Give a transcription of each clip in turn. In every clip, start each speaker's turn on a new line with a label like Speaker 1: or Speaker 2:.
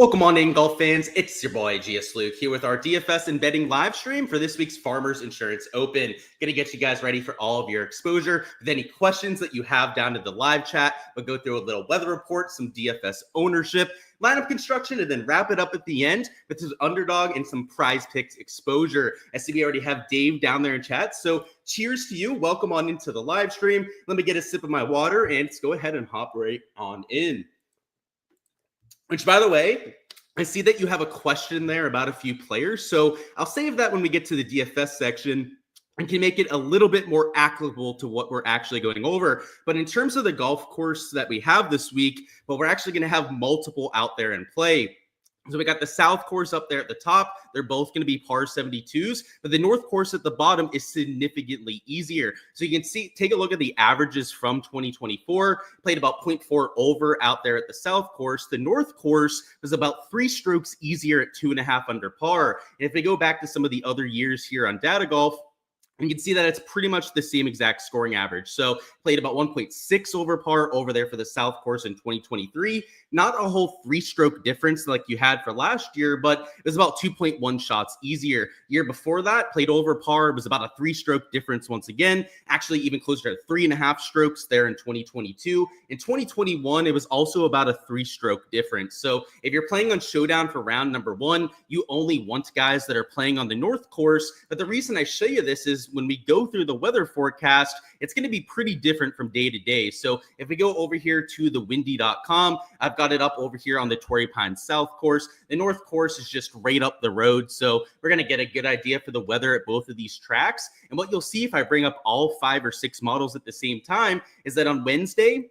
Speaker 1: Welcome on in, golf fans. It's your boy Gsluke here with our DFS and betting live stream for this week's Farmers Insurance Open. Gonna get you guys ready for all of your exposure. With any questions that you have down in the live chat, we'll go through a little weather report, some DFS ownership, lineup construction, and then wrap it up at the end with some underdog and some prize picks exposure. I see we already have Dave down there in chat, so cheers to you. Welcome on into the live stream. Let me get a sip of my water and let's go ahead and hop right on in. Which, by the way, I see that you have a question there about a few players, so I'll save that when we get to the DFS section and can make it a little bit more applicable to what we're actually going over. But in terms of the golf course that we have this week, well, we're actually going to have multiple out there in play. So we got the South course up there at the top. They're both going to be par 72s, but the North course at the bottom is significantly easier. So you can see, take a look at the averages from 2024. Played about 0.4 over out there at the South course. The North course was about 3 strokes easier at 2.5 under par. And if we go back to some of the other years here on Data Golf, you can see that it's pretty much the same exact scoring average. So played about 1.6 over par over there for the South course in 2023. Not a whole 3-stroke difference like you had for last year, but it was about 2.1 shots easier. Year before that, played over par. It was about a 3-stroke difference once again. Actually, even closer to 3.5 strokes there in 2022. In 2021, it was also about a 3-stroke difference. So if you're playing on Showdown for round number 1, you only want guys that are playing on the North course. But the reason I show you this is when we go through the weather forecast, it's going to be pretty different from day to day. So if we go over here to the windy.com, I've got it up over here on the Torrey Pines South course. The North course is just right up the road. So we're going to get a good idea for the weather at both of these tracks. And what you'll see if I bring up all 5 or 6 models at the same time is that on Wednesday,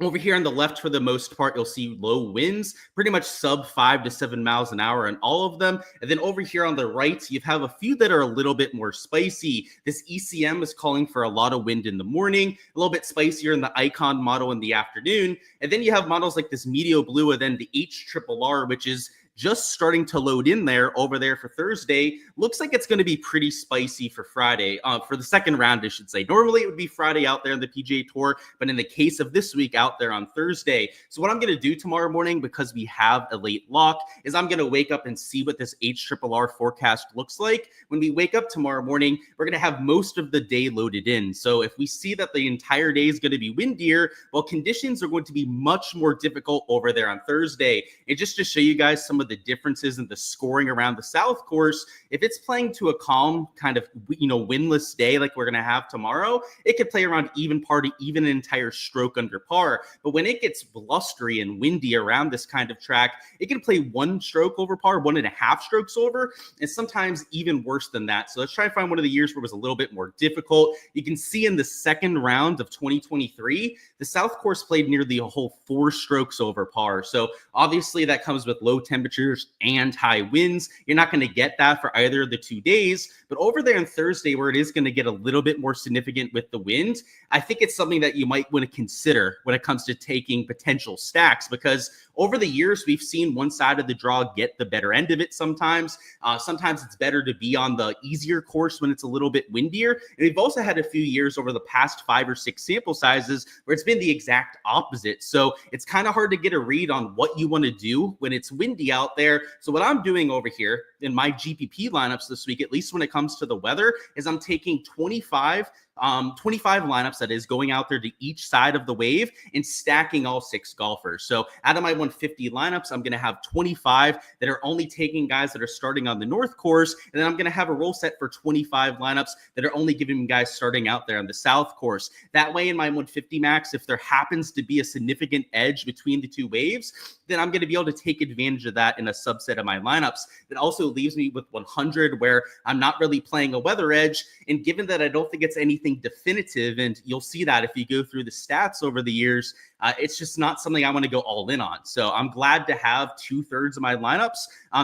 Speaker 1: over here on the left, for the most part, you'll see low winds, pretty much sub 5 to 7 miles an hour in all of them. And then over here on the right, you have a few that are a little bit more spicy. This ECM is calling for a lot of wind in the morning, a little bit spicier in the Icon model in the afternoon. And then you have models like this Medio Blue and then the HRRR, which is just starting to load in there over there for Thursday. Looks like it's going to be pretty spicy for Friday, for the second round, I should say. Normally it would be Friday out there in the PGA Tour, but in the case of this week, out there on Thursday. So what I'm going to do tomorrow morning, because we have a late lock, is I'm going to wake up and see what this HRRR forecast looks like. When we wake up tomorrow morning, we're going to have most of the day loaded in. So if we see that the entire day is going to be windier, well, conditions are going to be much more difficult over there on Thursday. And just to show you guys some of the differences in the scoring around the South course, if it's playing to a calm kind of, windless day like we're going to have tomorrow, it could play around even par to even an entire stroke under par. But when it gets blustery and windy around this kind of track, it can play 1 stroke over par, 1.5 strokes over, and sometimes even worse than that. So let's try and find one of the years where it was a little bit more difficult. You can see in the second round of 2023, the South course played nearly a whole 4 strokes over par. So obviously that comes with low temperatures and high winds. You're not going to get that for either of the 2 days. But over there on Thursday, where it is going to get a little bit more significant with the wind, I think it's something that you might want to consider when it comes to taking potential stacks, because over the years, we've seen one side of the draw get the better end of it sometimes. Sometimes it's better to be on the easier course when it's a little bit windier. And we've also had a few years over the past 5 or 6 sample sizes where it's been the exact opposite. So it's kind of hard to get a read on what you want to do when it's windy out there. So what I'm doing over here in my GPP lineups this week, at least when it comes to the weather, is I'm taking 25 lineups, that is, going out there to each side of the wave and stacking all 6 golfers. So out of my 150 lineups, I'm going to have 25 that are only taking guys that are starting on the North course. And then I'm going to have a roll set for 25 lineups that are only giving guys starting out there on the South course. That way in my 150 max, if there happens to be a significant edge between the 2 waves, then I'm going to be able to take advantage of that in a subset of my lineups. That also leaves me with 100 where I'm not really playing a weather edge. And given that I don't think it's anything definitive, and you'll see that if you go through the stats over the years, it's just not something I want to go all in on. So I'm glad to have 2/3 of my lineups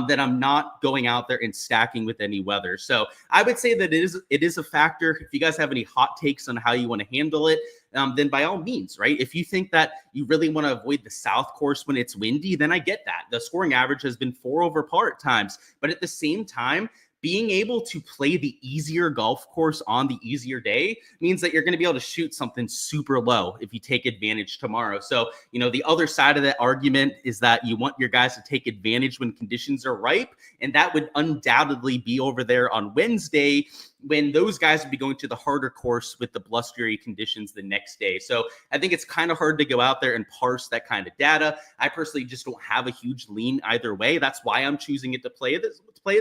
Speaker 1: that I'm not going out there and stacking with any weather. So I would say that it is a factor. If you guys have any hot takes on how you want to handle it, then by all means, right? If you think that you really want to avoid the South course when it's windy, then I get that. The scoring average has been 4 over par at times. But at the same time, being able to play the easier golf course on the easier day means that you're going to be able to shoot something super low if you take advantage tomorrow. So, the other side of that argument is that you want your guys to take advantage when conditions are ripe. And that would undoubtedly be over there on Wednesday, when those guys would be going to the harder course with the blustery conditions the next day. So I think it's kind of hard to go out there and parse that kind of data. I personally just don't have a huge lean either way. That's why I'm choosing it to play it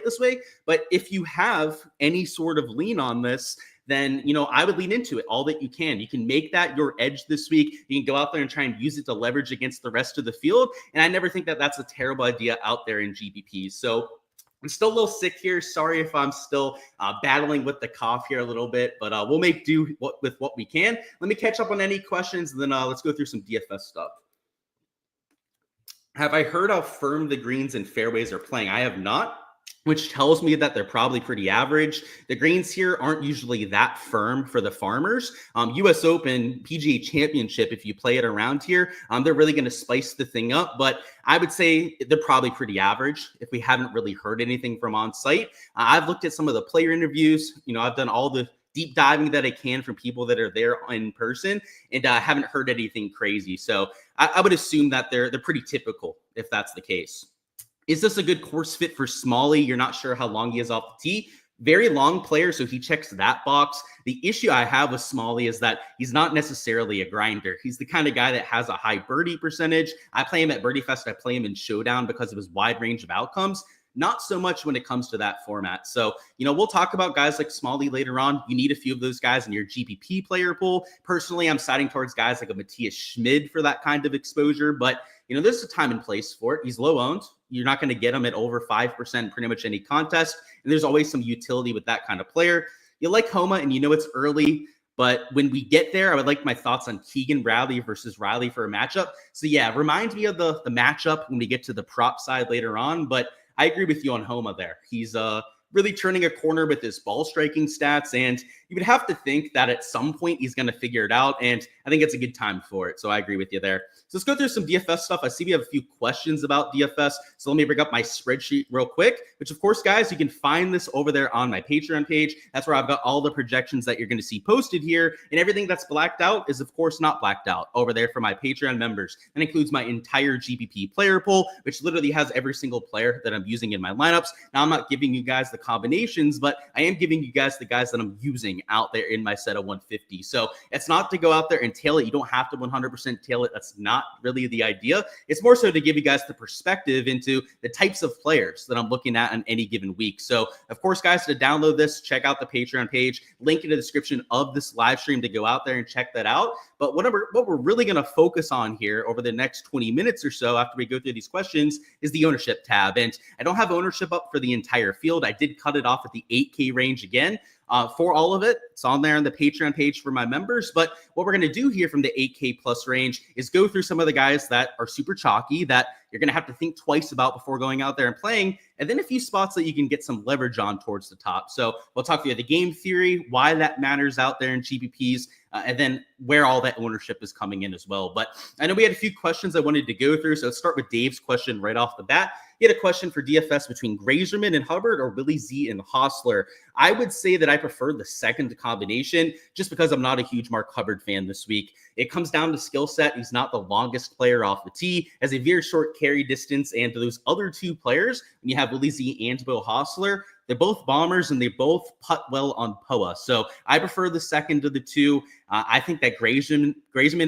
Speaker 1: this way. But if you have any sort of lean on this, then, I would lean into it all that you can. You can make that your edge this week. You can go out there and try and use it to leverage against the rest of the field. And I never think that that's a terrible idea out there in GPPs. So I'm still a little sick here. Sorry if I'm still battling with the cough here a little bit, but we'll make do with what we can. Let me catch up on any questions, and then let's go through some DFS stuff. Have I heard how firm the greens and fairways are playing? I have not, which tells me that they're probably pretty average. The greens here aren't usually that firm for the farmers. US Open, PGA Championship, if you play it around here, they're really going to spice the thing up. But I would say they're probably pretty average if we haven't really heard anything from on site. I've looked at some of the player interviews. I've done all the deep diving that I can from people that are there in person, and I haven't heard anything crazy. So I would assume that they're pretty typical if that's the case. Is this a good course fit for Smalley? You're not sure how long he is off the tee. Very long player, so he checks that box. The issue I have with Smalley is that he's not necessarily a grinder. He's the kind of guy that has a high birdie percentage. I play him at Birdie Fest. I play him in Showdown because of his wide range of outcomes. Not so much when it comes to that format. So, we'll talk about guys like Smalley later on. You need a few of those guys in your GPP player pool. Personally, I'm siding towards guys like a Matthias Schmid for that kind of exposure. But, there's a time and place for it. He's low owned. You're not going to get him at over 5% pretty much any contest. And there's always some utility with that kind of player. You like Homa, and it's early. But when we get there, I would like my thoughts on Keegan Bradley versus Riley for a matchup. So, yeah, remind me of the matchup when we get to the prop side later on. But I agree with you on Homa there. He's really turning a corner with his ball striking stats, and you would have to think that at some point he's going to figure it out, and I think it's a good time for it. So I agree with you there. So let's go through some DFS stuff. I see we have a few questions about DFS, so let me bring up my spreadsheet real quick, which of course, guys, you can find this over there on my Patreon page. That's where I've got all the projections that you're going to see posted here, and everything that's blacked out is of course not blacked out over there for my Patreon members. That includes my entire GPP player pool, which literally has every single player that I'm using in my lineups. Now, I'm not giving you guys the combinations, but I am giving you guys the guys that I'm using out there in my set of 150. So it's not to go out there and tail it. You don't have to 100% tail it. That's not really the idea. It's more so to give you guys the perspective into the types of players that I'm looking at on any given week. So of course, guys, to download this, check out the Patreon page, link in the description of this live stream to go out there and check that out. But what we're really going to focus on here over the next 20 minutes or so after we go through these questions is the ownership tab. And I don't have ownership up for the entire field. I did cut it off at the 8K range again. For all of it, it's on there on the Patreon page for my members. But what we're going to do here from the 8K plus range is go through some of the guys that are super chalky that you're going to have to think twice about before going out there and playing, and then a few spots that you can get some leverage on towards the top. So we'll talk through the game theory, why that matters out there in GPPs, and then where all that ownership is coming in as well. But I know we had a few questions I wanted to go through, so let's start with Dave's question right off the bat. He had a question for DFS between Grazerman and Hubbard or Willie Z and Hostler. I would say that I prefer the second combination just because I'm not a huge Mark Hubbard fan this week. It comes down to skill set. He's not the longest player off the tee, has a very short carry distance. And to those other two players, when you have Willie Z and Will Hostler, they're both bombers and they both putt well on POA. So I prefer the second of the two. I think that Grazerman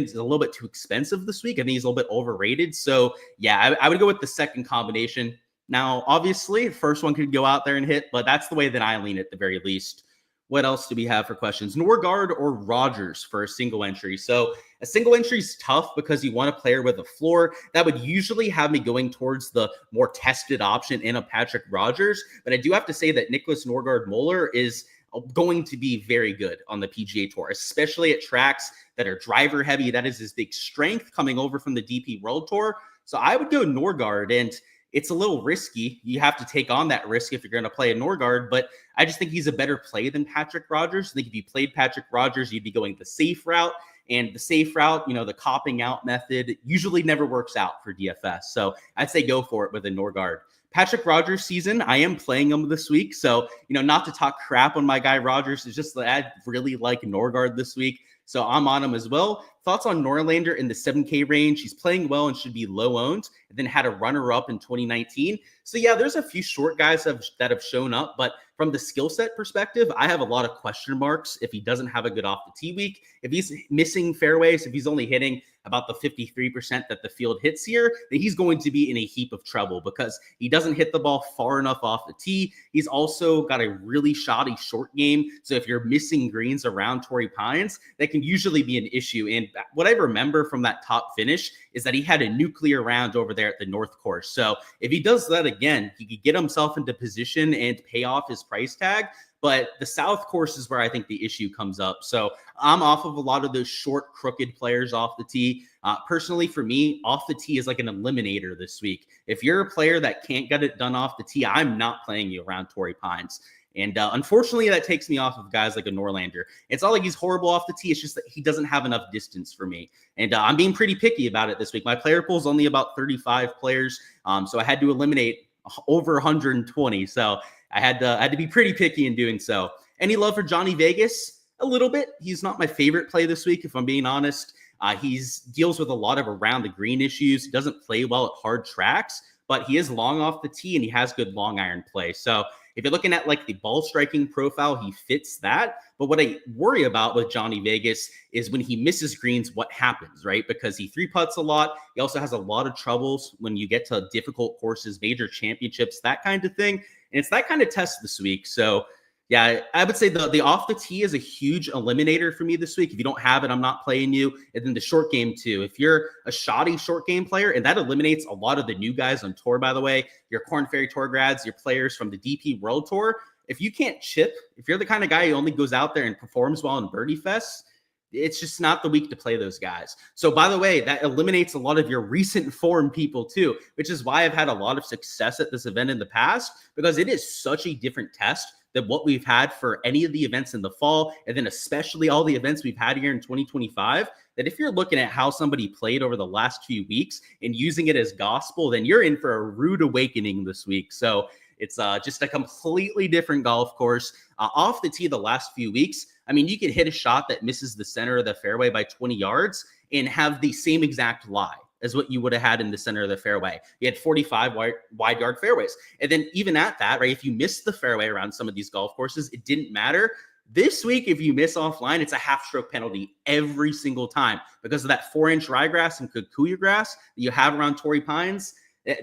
Speaker 1: is a little bit too expensive this week. I think he's a little bit overrated. So yeah, I would go with the second combination. Now, obviously, the first one could go out there and hit, but that's the way that I lean at the very least. What else do we have for questions? Norgard or Rogers for a single entry? So a single entry is tough because you want a player with a floor. That would usually have me going towards the more tested option in a Patrick Rogers. But I do have to say that Nicholas Norgard-Moeller is going to be very good on the PGA Tour, especially at tracks that are driver heavy. That is his big strength coming over from the DP World Tour. So I would go Norgard, and it's a little risky. You have to take on that risk if you're going to play a Norgard, but I just think he's a better play than Patrick Rogers. I think if you played Patrick Rogers, you'd be going the safe route. And the safe route, the copping out method usually never works out for DFS. So I'd say go for it with a Norgard. Patrick Rogers season, I am playing him this week. So, not to talk crap on my guy Rogers, it's just that I really like Norgard this week. So I'm on him as well. Thoughts on Norlander in the 7K range? He's playing well and should be low owned, and then had a runner-up in 2019. So yeah, there's a few short guys that have shown up, but from the skill set perspective, I have a lot of question marks if he doesn't have a good off the tee week, if he's missing fairways, if he's only hitting about the 53% that the field hits here, then he's going to be in a heap of trouble because he doesn't hit the ball far enough off the tee. He's also got a really shoddy short game. So if you're missing greens around Torrey Pines, that can usually be an issue. And what I remember from that top finish is that he had a nuclear round over there at the North Course. So if he does that again, he could get himself into position and pay off his price tag. But the South Course is where I think the issue comes up. So I'm off of a lot of those short, crooked players off the tee. Personally, for me, off the tee is like an eliminator this week. If you're a player that can't get it done off the tee, I'm not playing you around Torrey Pines. And unfortunately, that takes me off of guys like a Norlander. It's not like he's horrible off the tee. It's just that he doesn't have enough distance for me. And I'm being pretty picky about it this week. My player pool is only about 35 players. So I had to eliminate over 120. So I had to be pretty picky in doing so. Any love for Johnny Vegas? A little bit. He's not my favorite play this week, if I'm being honest. He deals with a lot of around the green issues. He doesn't play well at hard tracks, but he is long off the tee and he has good long iron play. So if you're looking at like the ball striking profile, he fits that. But what I worry about with Johnny Vegas is when he misses greens, what happens, right? Because he three putts a lot. He also has a lot of troubles when you get to difficult courses, major championships, that kind of thing. And it's that kind of test this week. So yeah, I would say the off the tee is a huge eliminator for me this week. If you don't have it, I'm not playing you. And then the short game too. If you're a shoddy short game player, and that eliminates a lot of the new guys on tour, by the way, your Korn Ferry Tour grads, your players from the DP World Tour. If you can't chip, if you're the kind of guy who only goes out there and performs well in birdie fests, it's just not the week to play those guys. So by the way, that eliminates a lot of your recent form people too, which is why I've had a lot of success at this event in the past, because it is such a different test than what we've had for any of the events in the fall, and then especially all the events we've had here in 2025, that if you're looking at how somebody played over the last few weeks and using it as gospel, then you're in for a rude awakening this week. So it's just a completely different golf course. Off the tee the last few weeks, I mean, you could hit a shot that misses the center of the fairway by 20 yards and have the same exact lie as what you would have had in the center of the fairway. You had 45 wide yard fairways. And then even at that, right, if you missed the fairway around some of these golf courses, it didn't matter. This week, if you miss offline, it's a half stroke penalty every single time because of that 4-inch ryegrass and kikuyu grass that you have around Torrey Pines.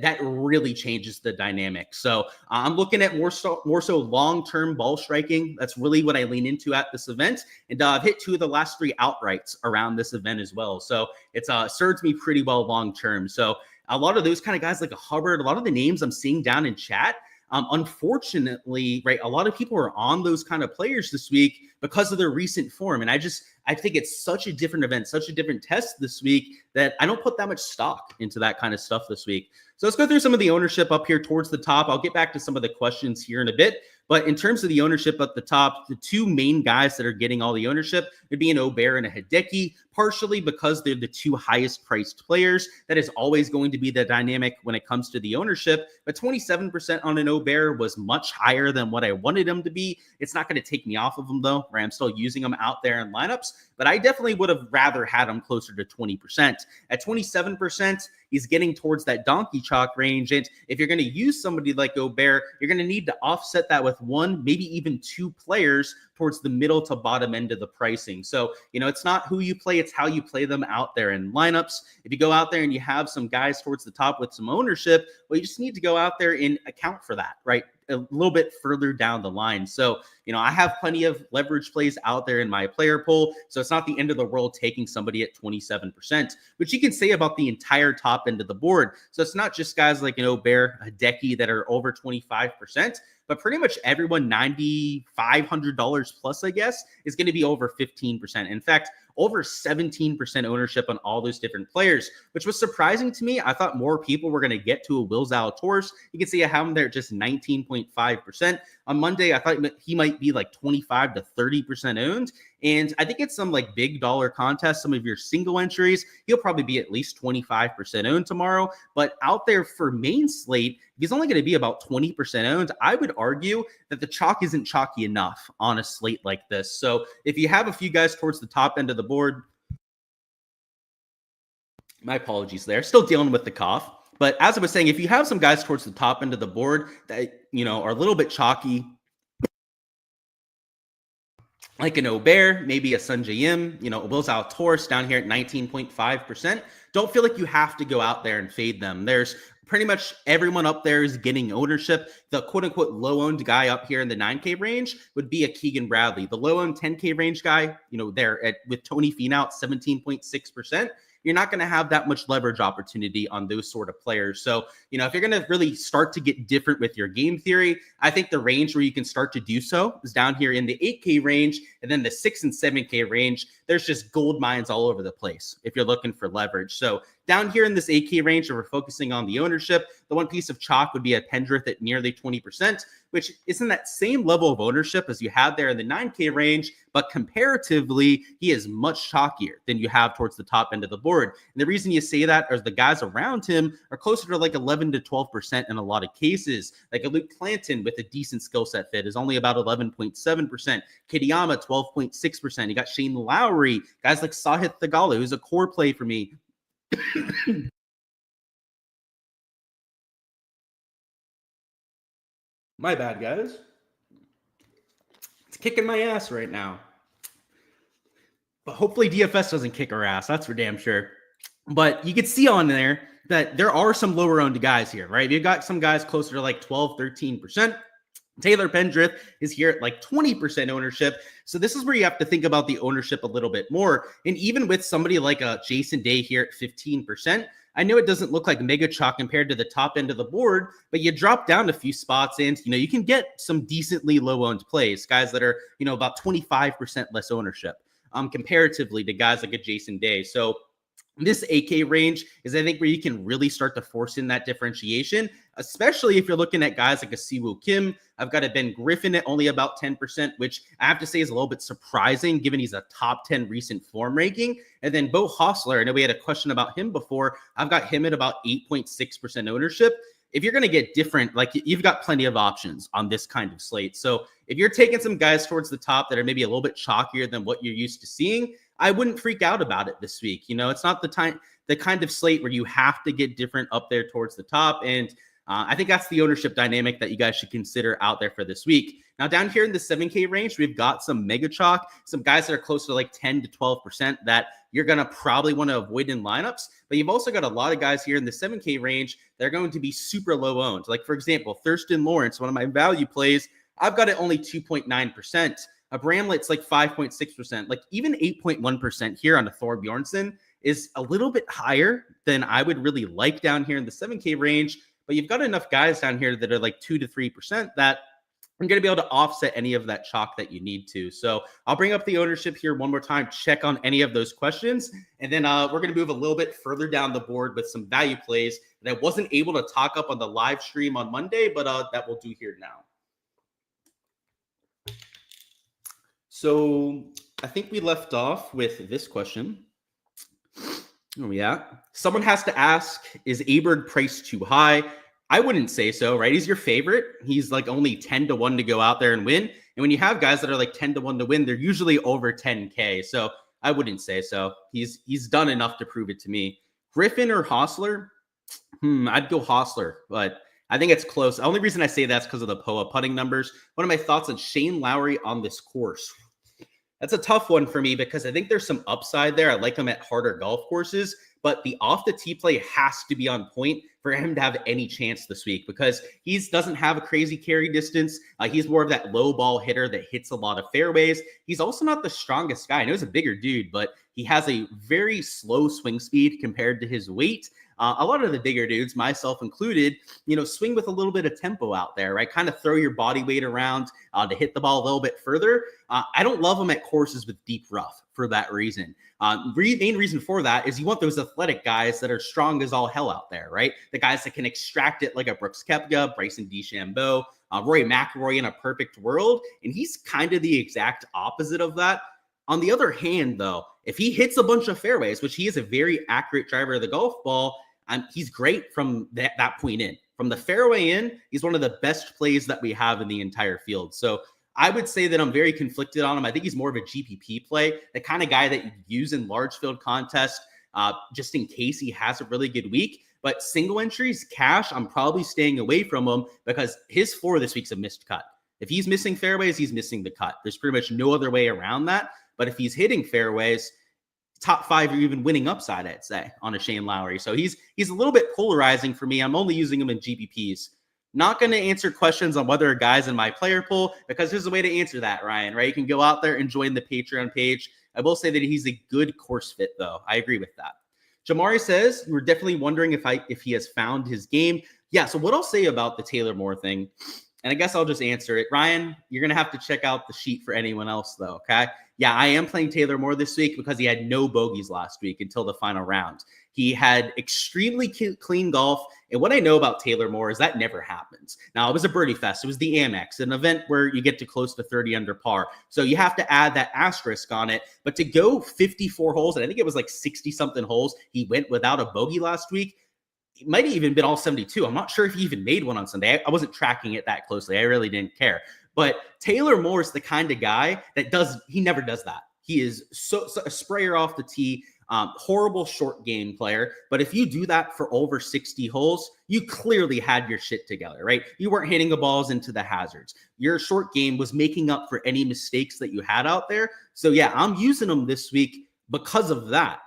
Speaker 1: That really changes the dynamic. So I'm looking at more so long-term ball striking. That's really what I lean into at this event. And I've hit 2 of the last 3 outrights around this event as well. So it's serves me pretty well long-term. So a lot of those kind of guys like a Hubbard, a lot of the names I'm seeing down in chat, unfortunately, right, a lot of people are on those kind of players this week because of their recent form. And I think it's such a different event, such a different test this week that I don't put that much stock into that kind of stuff this week. So let's go through some of the ownership up here towards the top. I'll get back to some of the questions here in a bit. But in terms of the ownership at the top, the 2 main guys that are getting all the ownership would be an Obear and a Hideki, partially because they're the 2 highest priced players. That is always going to be the dynamic when it comes to the ownership. But 27% on an Obear was much higher than what I wanted him to be. It's not going to take me off of him though, right? I'm still using him out there in lineups, but I definitely would have rather had him closer to 20%. At 27%, he's getting towards that donkey chalk range. And if you're going to use somebody like Obear, you're going to need to offset that with 1, maybe even 2 players towards the middle to bottom end of the pricing. So, it's not who you play, it's how you play them out there in lineups. If you go out there and you have some guys towards the top with some ownership, well, you just need to go out there and account for that, right? A little bit further down the line. So, I have plenty of leverage plays out there in my player pool. So it's not the end of the world taking somebody at 27%, which you can say about the entire top end of the board. So it's not just guys like, Bear, Hideki that are over 25%, but pretty much everyone $9,500 plus, I guess, is going to be over 15%. In fact, over 17% ownership on all those different players, which was surprising to me. I thought more people were going to get to a Will Zalatoris. You can see I have him there at just 19.5%. On Monday, I thought he might be like 25 to 30% owned. And I think it's some like big dollar contest, some of your single entries, he'll probably be at least 25% owned tomorrow. But out there for main slate, he's only going to be about 20% owned. I would argue that the chalk isn't chalky enough on a slate like this. So if you have a few guys towards the top end of the board, my apologies there, still dealing with the cough. But as I was saying, if you have some guys towards the top end of the board that, are a little bit chalky, like an Obear, maybe a Sunjay Im, Will Zalatoris down here at 19.5%. Don't feel like you have to go out there and fade them. There's pretty much everyone up there is getting ownership. The quote-unquote low-owned guy up here in the 9K range would be a Keegan Bradley. The low-owned 10K range guy, there with Tony Finau at 17.6%. You're not going to have that much leverage opportunity on those sort of players. So, if you're going to really start to get different with your game theory, I think the range where you can start to do so is down here in the 8K range, and then the 6 and 7K range. There's just gold mines all over the place if you're looking for leverage. So down here in this 8K range, where we're focusing on the ownership, the one piece of chalk would be a Pendrith at nearly 20%, which isn't that same level of ownership as you had there in the 9K range, but comparatively, he is much chalkier than you have towards the top end of the board. And the reason you say that is the guys around him are closer to like 11 to 12% in a lot of cases. Like a Luke Clanton with a decent skill set fit is only about 11.7%. Kitayama, 12.6%. You got Shane Lowry, guys like Sahith Theegala, who's a core play for me. My bad, guys. It's kicking my ass right now. But hopefully DFS doesn't kick our ass. That's for damn sure. But you can see on there that there are some lower owned guys here, right? You've got some guys closer to like 12, 13%. Taylor Pendrith is here at like 20% ownership. So this is where you have to think about the ownership a little bit more. And even with somebody like a Jason Day here at 15%, I know it doesn't look like mega chalk compared to the top end of the board, but you drop down a few spots and, you can get some decently low owned plays, guys that are, about 25% less ownership comparatively to guys like a Jason Day. So this 8K range is, I think, where you can really start to force in that differentiation, especially if you're looking at guys like a Siwoo Kim. I've got a Ben Griffin at only about 10%, which I have to say is a little bit surprising given he's a top 10 recent form ranking. And then Bo Hostler, I know we had a question about him before. I've got him at about 8.6% ownership. If you're going to get different, like you've got plenty of options on this kind of slate. So if you're taking some guys towards the top that are maybe a little bit chalkier than what you're used to seeing, I wouldn't freak out about it this week. It's not the kind of slate where you have to get different up there towards the top. And I think that's the ownership dynamic that you guys should consider out there for this week. Now, down here in the 7K range, we've got some mega chalk, some guys that are close to like 10 to 12% that you're going to probably want to avoid in lineups. But you've also got a lot of guys here in the 7K range that are going to be super low owned. Like, for example, Thurston Lawrence, one of my value plays, I've got it only 2.9%. A Bramlett's like 5.6%. Like even 8.1% here on a Thor Bjornsson is a little bit higher than I would really like down here in the 7K range. But you've got enough guys down here that are like 2 to 3% that I'm going to be able to offset any of that chalk that you need to. So I'll bring up the ownership here one more time, check on any of those questions. And then we're going to move a little bit further down the board with some value plays that I wasn't able to talk up on the live stream on Monday, but that we'll do here now. So I think we left off with this question. Where are we at? Someone has to ask, is Aberg priced too high? I wouldn't say so, right? He's your favorite. He's like only 10 to 1 to go out there and win. And when you have guys that are like 10 to 1 to win, they're usually over 10K. So I wouldn't say so. He's done enough to prove it to me. Griffin or Hostler? I'd go Hostler, but I think it's close. The only reason I say that's because of the POA putting numbers. One of my thoughts on Shane Lowry on this course. That's a tough one for me because I think there's some upside there. I like him at harder golf courses, but the off the tee play has to be on point for him to have any chance this week because he doesn't have a crazy carry distance. He's more of that low ball hitter that hits a lot of fairways. He's also not the strongest guy. I know he's a bigger dude, but He has a very slow swing speed compared to his weight. A lot of the bigger dudes, myself included, swing with a little bit of tempo out there, right? Kind of throw your body weight around to hit the ball a little bit further. I don't love him at courses with deep rough for that reason. Main reason for that is you want those athletic guys that are strong as all hell out there, right? The guys that can extract it like a Brooks Koepka, Bryson DeChambeau, Rory McIlroy in a perfect world. And he's kind of the exact opposite of that. On the other hand, though, if he hits a bunch of fairways, which he is a very accurate driver of the golf ball, he's great from that point in. From the fairway in, he's one of the best plays that we have in the entire field. So I would say that I'm very conflicted on him. I think he's more of a GPP play, the kind of guy that you use in large field contests just in case he has a really good week. But single entries, cash, I'm probably staying away from him because his floor this week's a missed cut. If he's missing fairways, he's missing the cut. There's pretty much no other way around that. But if he's hitting fairways, top 5 or even winning upside, I'd say, on a Shane Lowry. So he's a little bit polarizing for me. I'm only using him in GPPs. Not going to answer questions on whether a guy's in my player pool because there's a way to answer that, Ryan, right? You can go out there and join the Patreon page. I will say that he's a good course fit, though. I agree with that. Jamari says, we're definitely wondering if he has found his game. Yeah, so what I'll say about the Taylor Moore thing, and I guess I'll just answer it. Ryan, you're going to have to check out the sheet for anyone else, though, okay? Yeah, I am playing Taylor Moore this week because he had no bogeys last week until the final round. He had extremely clean golf. And what I know about Taylor Moore is that never happens. Now, it was a birdie fest. It was the Amex, an event where you get to close to 30 under par. So you have to add that asterisk on it. But to go 54 holes, and I think it was like 60-something holes, he went without a bogey last week. It might have even been all 72. I'm not sure if he even made one on Sunday. I wasn't tracking it that closely. I really didn't care. But Taylor Moore is the kind of guy that he never does that. He is so a sprayer off the tee, horrible short game player. But if you do that for over 60 holes, you clearly had your shit together, right? You weren't hitting the balls into the hazards. Your short game was making up for any mistakes that you had out there. So yeah, I'm using him this week because of that.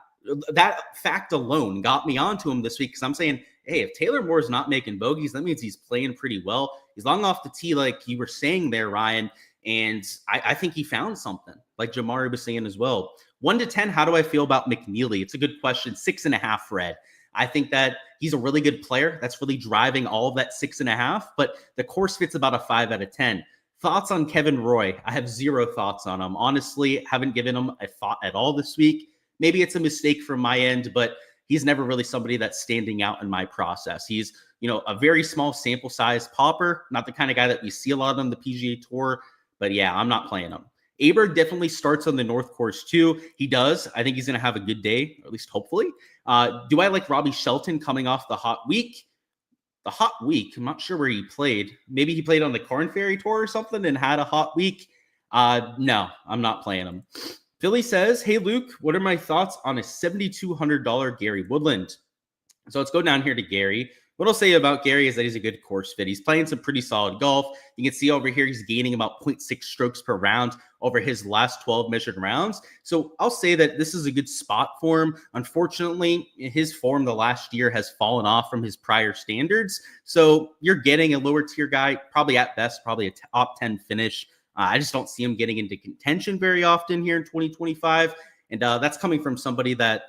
Speaker 1: That fact alone got me onto him this week because I'm saying, hey, if Taylor Moore is not making bogeys, that means he's playing pretty well. He's long off the tee, like you were saying there, Ryan. And I think he found something, like Jamari was saying as well. 1 to 10, how do I feel about McNeely? It's a good question. 6.5, Fred. I think that he's a really good player. That's really driving all of that 6.5. But the course fits about a 5 out of 10. Thoughts on Kevin Roy? I have 0 thoughts on him. Honestly, haven't given him a thought at all this week. Maybe it's a mistake from my end, but he's never really somebody that's standing out in my process. He's, a very small sample size popper, not the kind of guy that we see a lot on the PGA Tour. But yeah, I'm not playing him. Aberg definitely starts on the North Course too. He does. I think he's going to have a good day, or at least hopefully. Do I like Robbie Shelton coming off the hot week? The hot week, I'm not sure where he played. Maybe he played on the Corn Ferry Tour or something and had a hot week. No, I'm not playing him. Philly says, hey, Luke, what are my thoughts on a $7,200 Gary Woodland? So let's go down here to Gary. What I'll say about Gary is that he's a good course fit. He's playing some pretty solid golf. You can see over here, he's gaining about 0.6 strokes per round over his last 12 measured rounds. So I'll say that this is a good spot for him. Unfortunately, his form the last year has fallen off from his prior standards. So you're getting a lower tier guy, probably at best, probably a top 10 finish. I just don't see him getting into contention very often here in 2025. And that's coming from somebody that,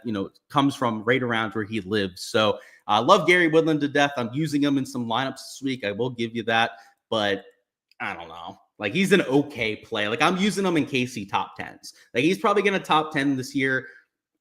Speaker 1: comes from right around where he lives. So I love Gary Woodland to death. I'm using him in some lineups this week. I will give you that. But I don't know. Like, he's an okay play. Like, I'm using him in KC top 10s. Like, he's probably going to top 10 this year,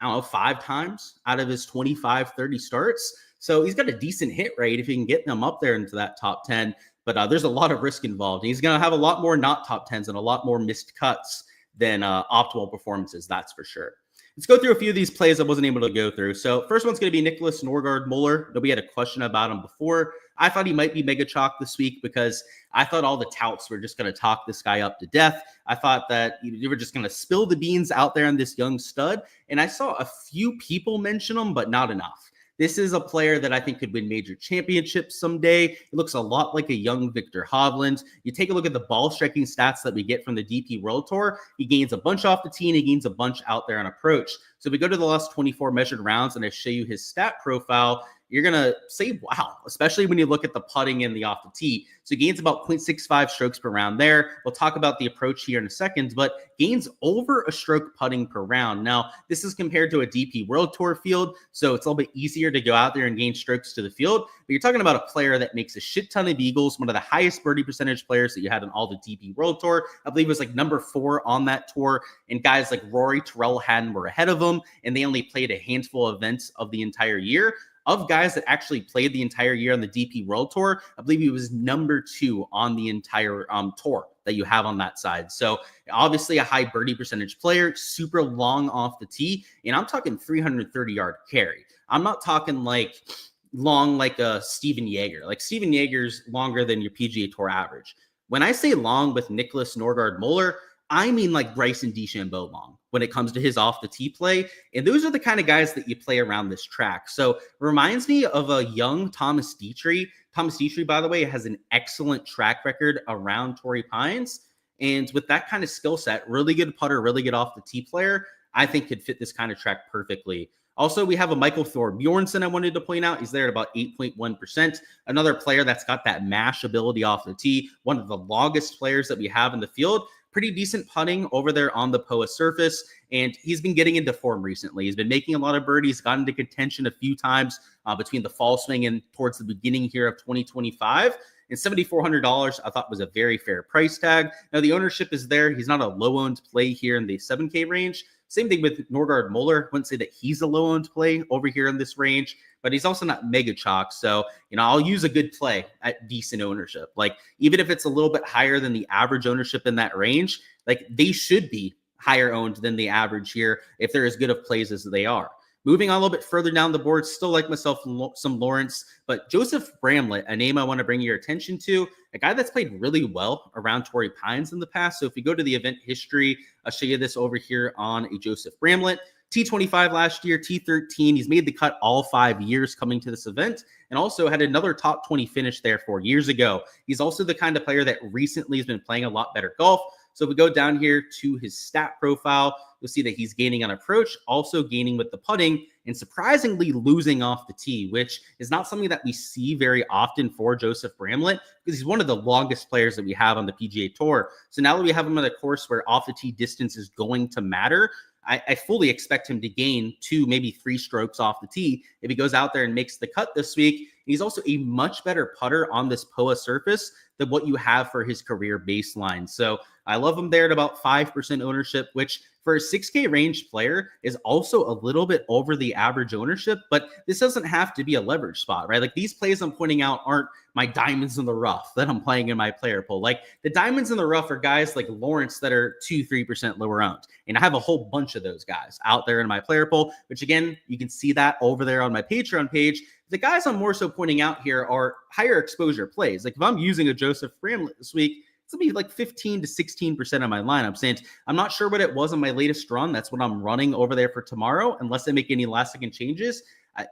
Speaker 1: 5 times out of his 25, 30 starts. So he's got a decent hit rate if you can get them up there into that top 10. But there's a lot of risk involved. He's going to have a lot more not top 10s and a lot more missed cuts than optimal performances, that's for sure. Let's go through a few of these plays I wasn't able to go through. So first one's going to be Nicholas Norgard Muller. We had a question about him before. I thought he might be mega chalk this week because I thought all the touts were just going to talk this guy up to death. I thought that you were just going to spill the beans out there on this young stud. And I saw a few people mention him, but not enough. This is a player that I think could win major championships someday. It looks a lot like a young Victor Hovland. You take a look at the ball striking stats that we get from the DP World Tour. He gains a bunch off the tee and he gains a bunch out there on approach. So if we go to the last 24 measured rounds and I show you his stat profile, you're going to say, wow, especially when you look at the putting and the off the tee. So gains about 0.65 strokes per round there. We'll talk about the approach here in a second, but gains over a stroke putting per round. Now, this is compared to a DP World Tour field, so it's a little bit easier to go out there and gain strokes to the field. But you're talking about a player that makes a shit ton of eagles, one of the highest birdie percentage players that you had on all the DP World Tour. I believe it was like number 4 on that tour, and guys like Rory, Terrell Hatton were ahead of him, and they only played a handful of events of the entire year. Of guys that actually played the entire year on the DP World Tour, I believe he was number 2 on the entire tour that you have on that side. So obviously a high birdie percentage player, super long off the tee, and I'm talking 330-yard carry. I'm not talking like long like a Steven Jaeger. Like Steven Jaeger's longer than your PGA Tour average. When I say long with Nicholas Norgard Muller, I mean like Bryson DeChambeau long when it comes to his off the tee play. And those are the kind of guys that you play around this track. So reminds me of a young Thomas Dietrich. Thomas Dietrich, by the way, has an excellent track record around Torrey Pines. And with that kind of skill set, really good putter, really good off the tee player, I think could fit this kind of track perfectly. Also, we have a Michael Thor Bjornsson I wanted to point out. He's there at about 8.1%. Another player that's got that mash ability off the tee. One of the longest players that we have in the field. Pretty decent putting over there on the POA surface, and he's been getting into form recently. He's been making a lot of birdies, got into contention a few times between the fall swing and towards the beginning here of 2025. And $7,400 I thought was a very fair price tag. Now the ownership is there. He's not a low-owned play here in the 7K range. Same thing with Norgard Muller. I wouldn't say that he's a low-owned play over here in this range, but he's also not mega chalk. So, I'll use a good play at decent ownership. Like, even if it's a little bit higher than the average ownership in that range, like they should be higher owned than the average here if they're as good of plays as they are. Moving on a little bit further down the board, still like myself some Lawrence, but Joseph Bramlett, a name I want to bring your attention to, a guy that's played really well around Torrey Pines in the past. So if you go to the event history, I'll show you this over here on a Joseph Bramlett. T25 last year, T13. He's made the cut all 5 years coming to this event, and also had another top 20 finish there 4 years ago. He's also the kind of player that recently has been playing a lot better golf. So if we go down here to his stat profile, you'll see that he's gaining on approach, also gaining with the putting, and surprisingly losing off the tee, which is not something that we see very often for Joseph Bramlett, because he's one of the longest players that we have on the PGA Tour. So now that we have him on a course where off the tee distance is going to matter, I fully expect him to gain 2, maybe 3 strokes off the tee if he goes out there and makes the cut this week. He's also a much better putter on this POA surface than what you have for his career baseline. So I love him there at about 5% ownership, which for a 6K range player is also a little bit over the average ownership, but this doesn't have to be a leverage spot, right? Like these plays I'm pointing out aren't my diamonds in the rough that I'm playing in my player pool. Like the diamonds in the rough are guys like Lawrence that are 2-3% lower owned. And I have a whole bunch of those guys out there in my player pool, which again, you can see that over there on my Patreon page. The guys I'm more so pointing out here are higher exposure plays. Like if I'm using a Joseph Bramlett this week, it's going to be like 15 to 16% of my lineup. Since I'm not sure what it was on my latest run. That's what I'm running over there for tomorrow, unless I make any last second changes.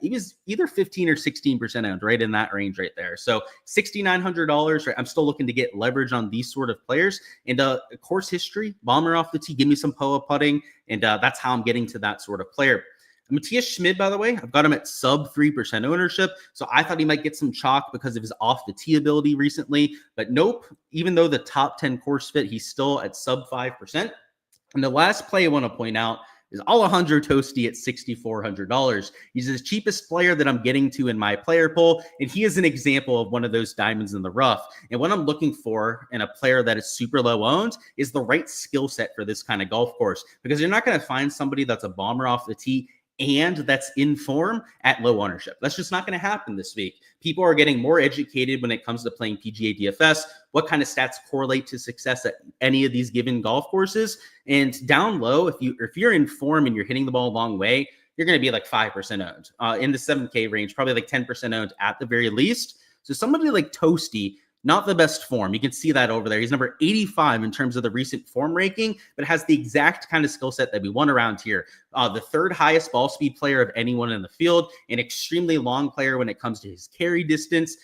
Speaker 1: It was either 15 or 16% owned, right in that range right there. So $6,900, right? I'm still looking to get leverage on these sort of players. And course history, bomber off the tee, give me some POA putting. And that's how I'm getting to that sort of player. Matthias Schmid, by the way, I've got him at sub 3% ownership. So I thought he might get some chalk because of his off the tee ability recently. But nope, even though the top 10 course fit, he's still at sub 5%. And the last play I want to point out is Alejandro Tosti at $6,400. He's the cheapest player that I'm getting to in my player pool, and he is an example of one of those diamonds in the rough. And what I'm looking for in a player that is super low owned is the right skill set for this kind of golf course, because you're not going to find somebody that's a bomber off the tee and that's in form at low ownership. That's just not going to happen this week. People are getting more educated when it comes to playing PGA DFS, what kind of stats correlate to success at any of these given golf courses. And down low, if you're in form and you're hitting the ball a long way, you're going to be like 5% owned. In the 7K range, probably like 10% owned at the very least. So somebody like Toasty, not the best form. You can see that over there. He's number 85 in terms of the recent form ranking, but has the exact kind of skill set that we want around here. The third highest ball speed player of anyone in the field, an extremely long player when it comes to his carry distance.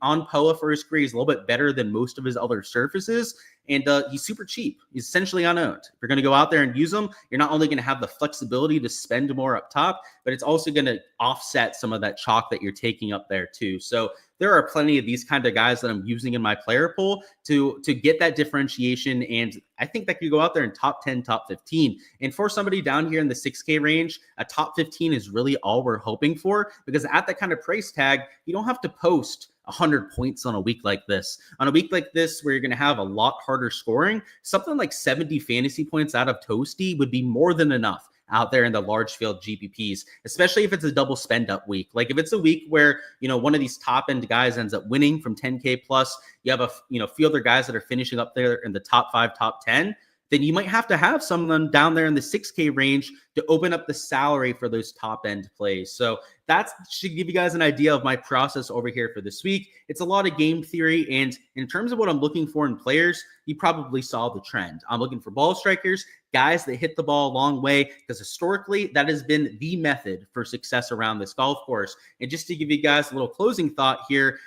Speaker 1: On POA for his career, he's a little bit better than most of his other surfaces. And he's super cheap. He's essentially unowned. If you're going to go out there and use him, you're not only going to have the flexibility to spend more up top, but it's also going to offset some of that chalk that you're taking up there too. So there are plenty of these kind of guys that I'm using in my player pool to get that differentiation. And I think that could go out there in top 10, top 15. And for somebody down here in the 6K range, a top 15 is really all we're hoping for, because at that kind of price tag, you don't have to post 100 points on a week like this. On a week like this, where you're going to have a lot harder scoring, something like 70 fantasy points out of Toasty would be more than enough out there in the large field GPPs, especially if it's a double spend up week. Like if it's a week where, one of these top end guys ends up winning from 10K plus, you have a few other guys that are finishing up there in the top 5, top 10, then you might have to have someone down there in the 6K range to open up the salary for those top end plays. So that should give you guys an idea of my process over here for this week. It's a lot of game theory. And in terms of what I'm looking for in players, you probably saw the trend. I'm looking for ball strikers, guys that hit the ball a long way, because historically that has been the method for success around this golf course. And just to give you guys a little closing thought here,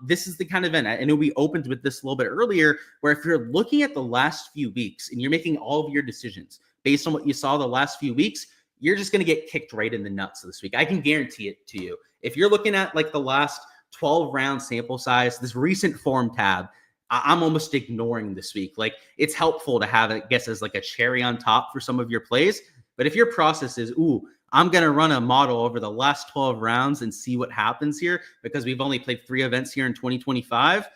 Speaker 1: this is the kind of event, I know we opened with this a little bit earlier, where if you're looking at the last few weeks and you're making all of your decisions based on what you saw the last few weeks, you're just going to get kicked right in the nuts this week. I can guarantee it to you. If you're looking at like the last 12 round sample size, this recent form tab, I'm almost ignoring this week. Like, it's helpful to have it, I guess, as like a cherry on top for some of your plays. But if your process is, I'm going to run a model over the last 12 rounds and see what happens here, because we've only played 3 events here in 2025,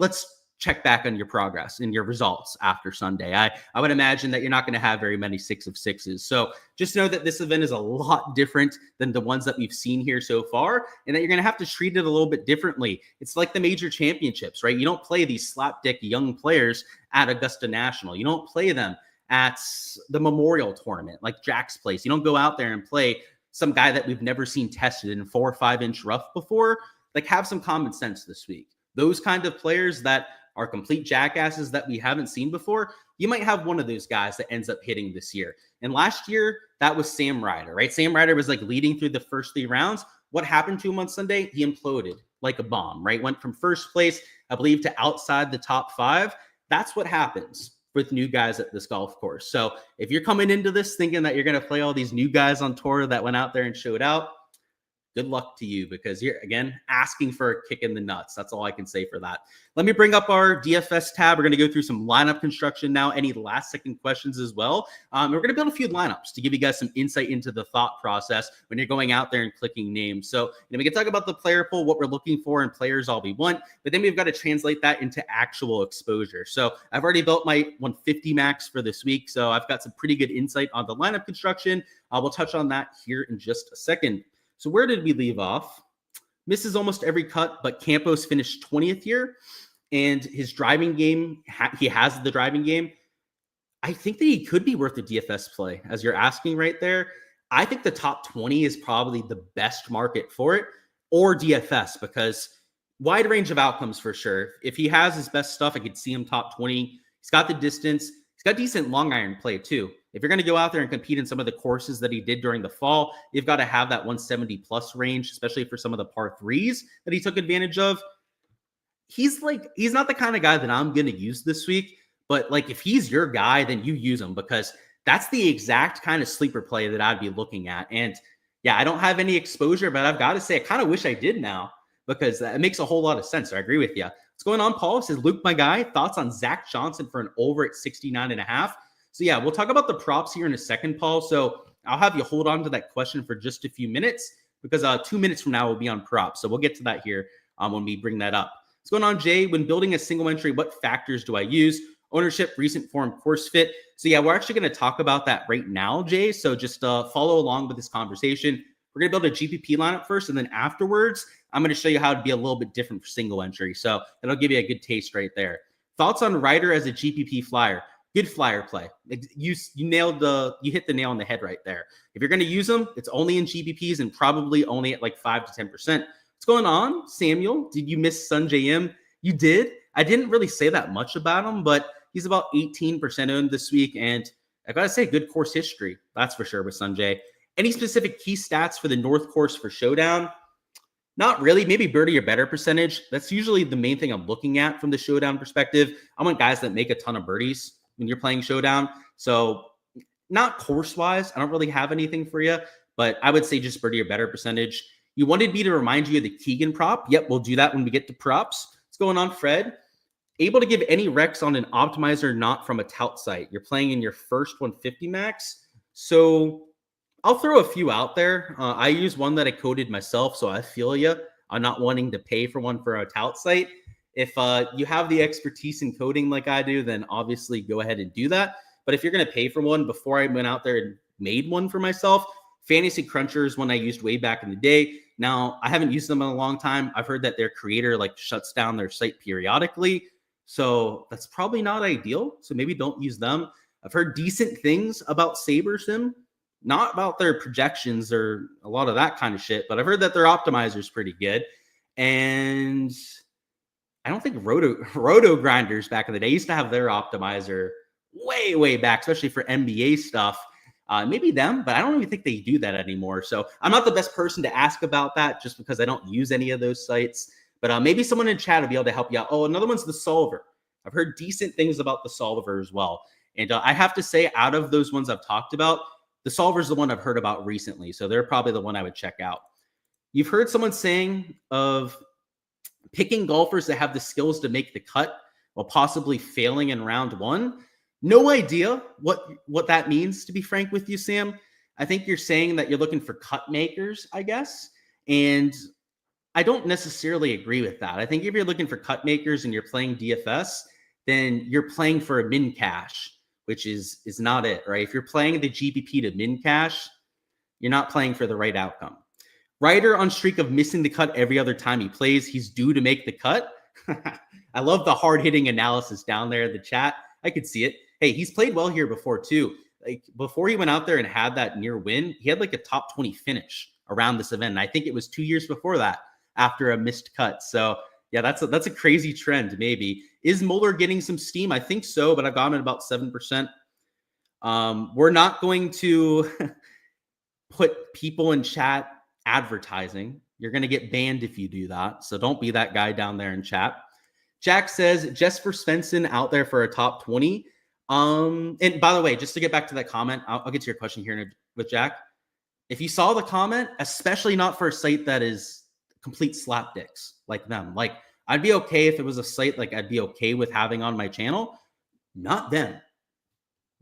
Speaker 1: let's check back on your progress and your results after Sunday. I would imagine that you're not going to have very many 6 of 6s. So just know that this event is a lot different than the ones that we've seen here so far, and that you're going to have to treat it a little bit differently. It's like the major championships, right? You don't play these slapdick young players at Augusta National. You don't play them at the Memorial Tournament like Jack's Place. You don't go out there and play some guy that we've never seen tested in 4 or 5 inch rough before. Like, have some common sense this week. Those kind of players that are complete jackasses that we haven't seen before, you might have one of those guys that ends up hitting this year. And last year, that was Sam Ryder, right? Sam Ryder was like leading through the first 3 rounds. What happened to him on Sunday? He imploded like a bomb, right? Went from first place, I believe, to outside the top 5. That's what happens with new guys at this golf course. So if you're coming into this thinking that you're going to play all these new guys on tour that went out there and showed out, good luck to you, because you're, again, asking for a kick in the nuts. That's all I can say for that. Let me bring up our DFS tab. We're going to go through some lineup construction now, any last-second questions as well. We're going to build a few lineups to give you guys some insight into the thought process when you're going out there and clicking names. So we can talk about the player pool, what we're looking for in players all we want, but then we've got to translate that into actual exposure. So I've already built my 150 max for this week, so I've got some pretty good insight on the lineup construction. We'll touch on that here in just a second. So where did we leave off? Misses almost every cut, but Campos finished 20th here. And his driving game, he has the driving game. I think that he could be worth a DFS play, as you're asking right there. I think the top 20 is probably the best market for it, or DFS, because wide range of outcomes for sure. If he has his best stuff, I could see him top 20. He's got the distance. He's got decent long iron play too. If you're going to go out there and compete in some of the courses that he did during the fall, you've got to have that 170 plus range, especially for some of the par 3s that he took advantage of. He's not the kind of guy that I'm going to use this week, but like, if he's your guy, then you use him, because that's the exact kind of sleeper play that I'd be looking at. And yeah, I don't have any exposure, but I've got to say, I kind of wish I did now, because it makes a whole lot of sense. So I agree with you. What's going on, Paul? It says, Luke, my guy, thoughts on Zach Johnson for an over at 69.5. So yeah, we'll talk about the props here in a second, Paul. So I'll have you hold on to that question for just a few minutes, because 2 minutes from now we'll be on props. So we'll get to that here when we bring that up. What's going on, Jay? When building a single entry, what factors do I use? Ownership, recent form, course fit. So yeah, we're actually going to talk about that right now, Jay. So just follow along with this conversation. We're going to build a GPP lineup first, and then afterwards, I'm going to show you how to be a little bit different for single entry. So that'll give you a good taste right there. Thoughts on Ryder as a GPP flyer? Good flyer play. You hit the nail on the head right there. If you're going to use them, it's only in GPPs and probably only at like 5 to 10%. What's going on, Samuel? Did you miss Sanjay M? You did. I didn't really say that much about him, but he's about 18% owned this week. And I got to say, good course history. That's for sure with Sanjay. Any specific key stats for the North course for Showdown? Not really. Maybe birdie or better percentage. That's usually the main thing I'm looking at from the showdown perspective. I want guys that make a ton of birdies when you're playing showdown. So not course wise, I don't really have anything for you, but I would say just birdie or better percentage. You wanted me to remind you of the Keegan prop. Yep, we'll do that when we get to props. What's going on, Fred? Able to give any recs on an optimizer not from a tout site. You're playing in your first 150 max. So I'll throw a few out there. I use one that I coded myself, so I feel you. I'm not wanting to pay for one for a tout site. If you have the expertise in coding like I do, then obviously go ahead and do that. But if you're going to pay for one, before I went out there and made one for myself, Fantasy Cruncher is one I used way back in the day. Now, I haven't used them in a long time. I've heard that their creator shuts down their site periodically. So that's probably not ideal. So maybe don't use them. I've heard decent things about SaberSim, not about their projections or a lot of that kind of shit, but I've heard that their optimizer is pretty good. And I don't think Roto Grinders back in the day used to have their optimizer way back, especially for NBA stuff. Maybe them, but I don't even think they do that anymore. So I'm not the best person to ask about that just because I don't use any of those sites. But maybe someone in chat will be able to help you out. Oh, another one's the Solver. I've heard decent things about the Solver as well. And I have to say, out of those ones I've talked about, the Solver is the one I've heard about recently. So they're probably the one I would check out. You've heard someone saying of picking golfers that have the skills to make the cut while possibly failing in round one. No idea what that means, to be frank with you, Sam. I think you're saying that you're looking for cut makers, I guess. And I don't necessarily agree with that. I think if you're looking for cut makers and you're playing DFS, then you're playing for a min cash, which is not it, right? If you're playing the GPP to min cash, you're not playing for the right outcome. Ryder on streak of missing the cut every other time he plays. He's due to make the cut. I love the hard-hitting analysis down there in the chat. I could see it. Hey, he's played well here before too. Like before he went out there and had that near win, he had like a top 20 finish around this event. And I think it was 2 years before that after a missed cut. So yeah, that's a crazy trend. Maybe is Mueller getting some steam? I think so, but I've got him at about 7%. We're not going to put people in chat advertising. You're going to get banned if you do that. So don't be that guy down there in chat. Jack says, Jesper Svensson out there for a top 20. And by the way, just to get back to that comment, I'll get to your question here with Jack. If you saw the comment, especially not for a site that is complete slapdicks like them, like I'd be okay if it was a site like I'd be okay with having on my channel, not them.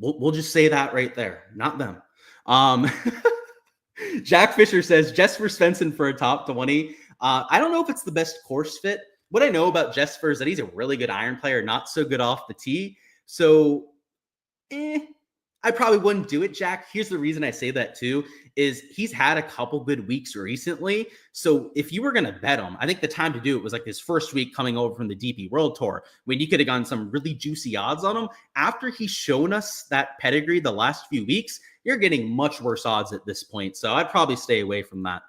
Speaker 1: We'll just say that right there, not them. Jack Fisher says Jesper Svensson for a top 20. I don't know if it's the best course fit. What I know about Jesper is that he's a really good iron player, not so good off the tee. So, I probably wouldn't do it, Jack. Here's the reason I say that too, is he's had a couple good weeks recently. So if you were going to bet him, I think the time to do it was like his first week coming over from the DP World Tour, when you could have gotten some really juicy odds on him. After he's shown us that pedigree the last few weeks, you're getting much worse odds at this point. So I'd probably stay away from that.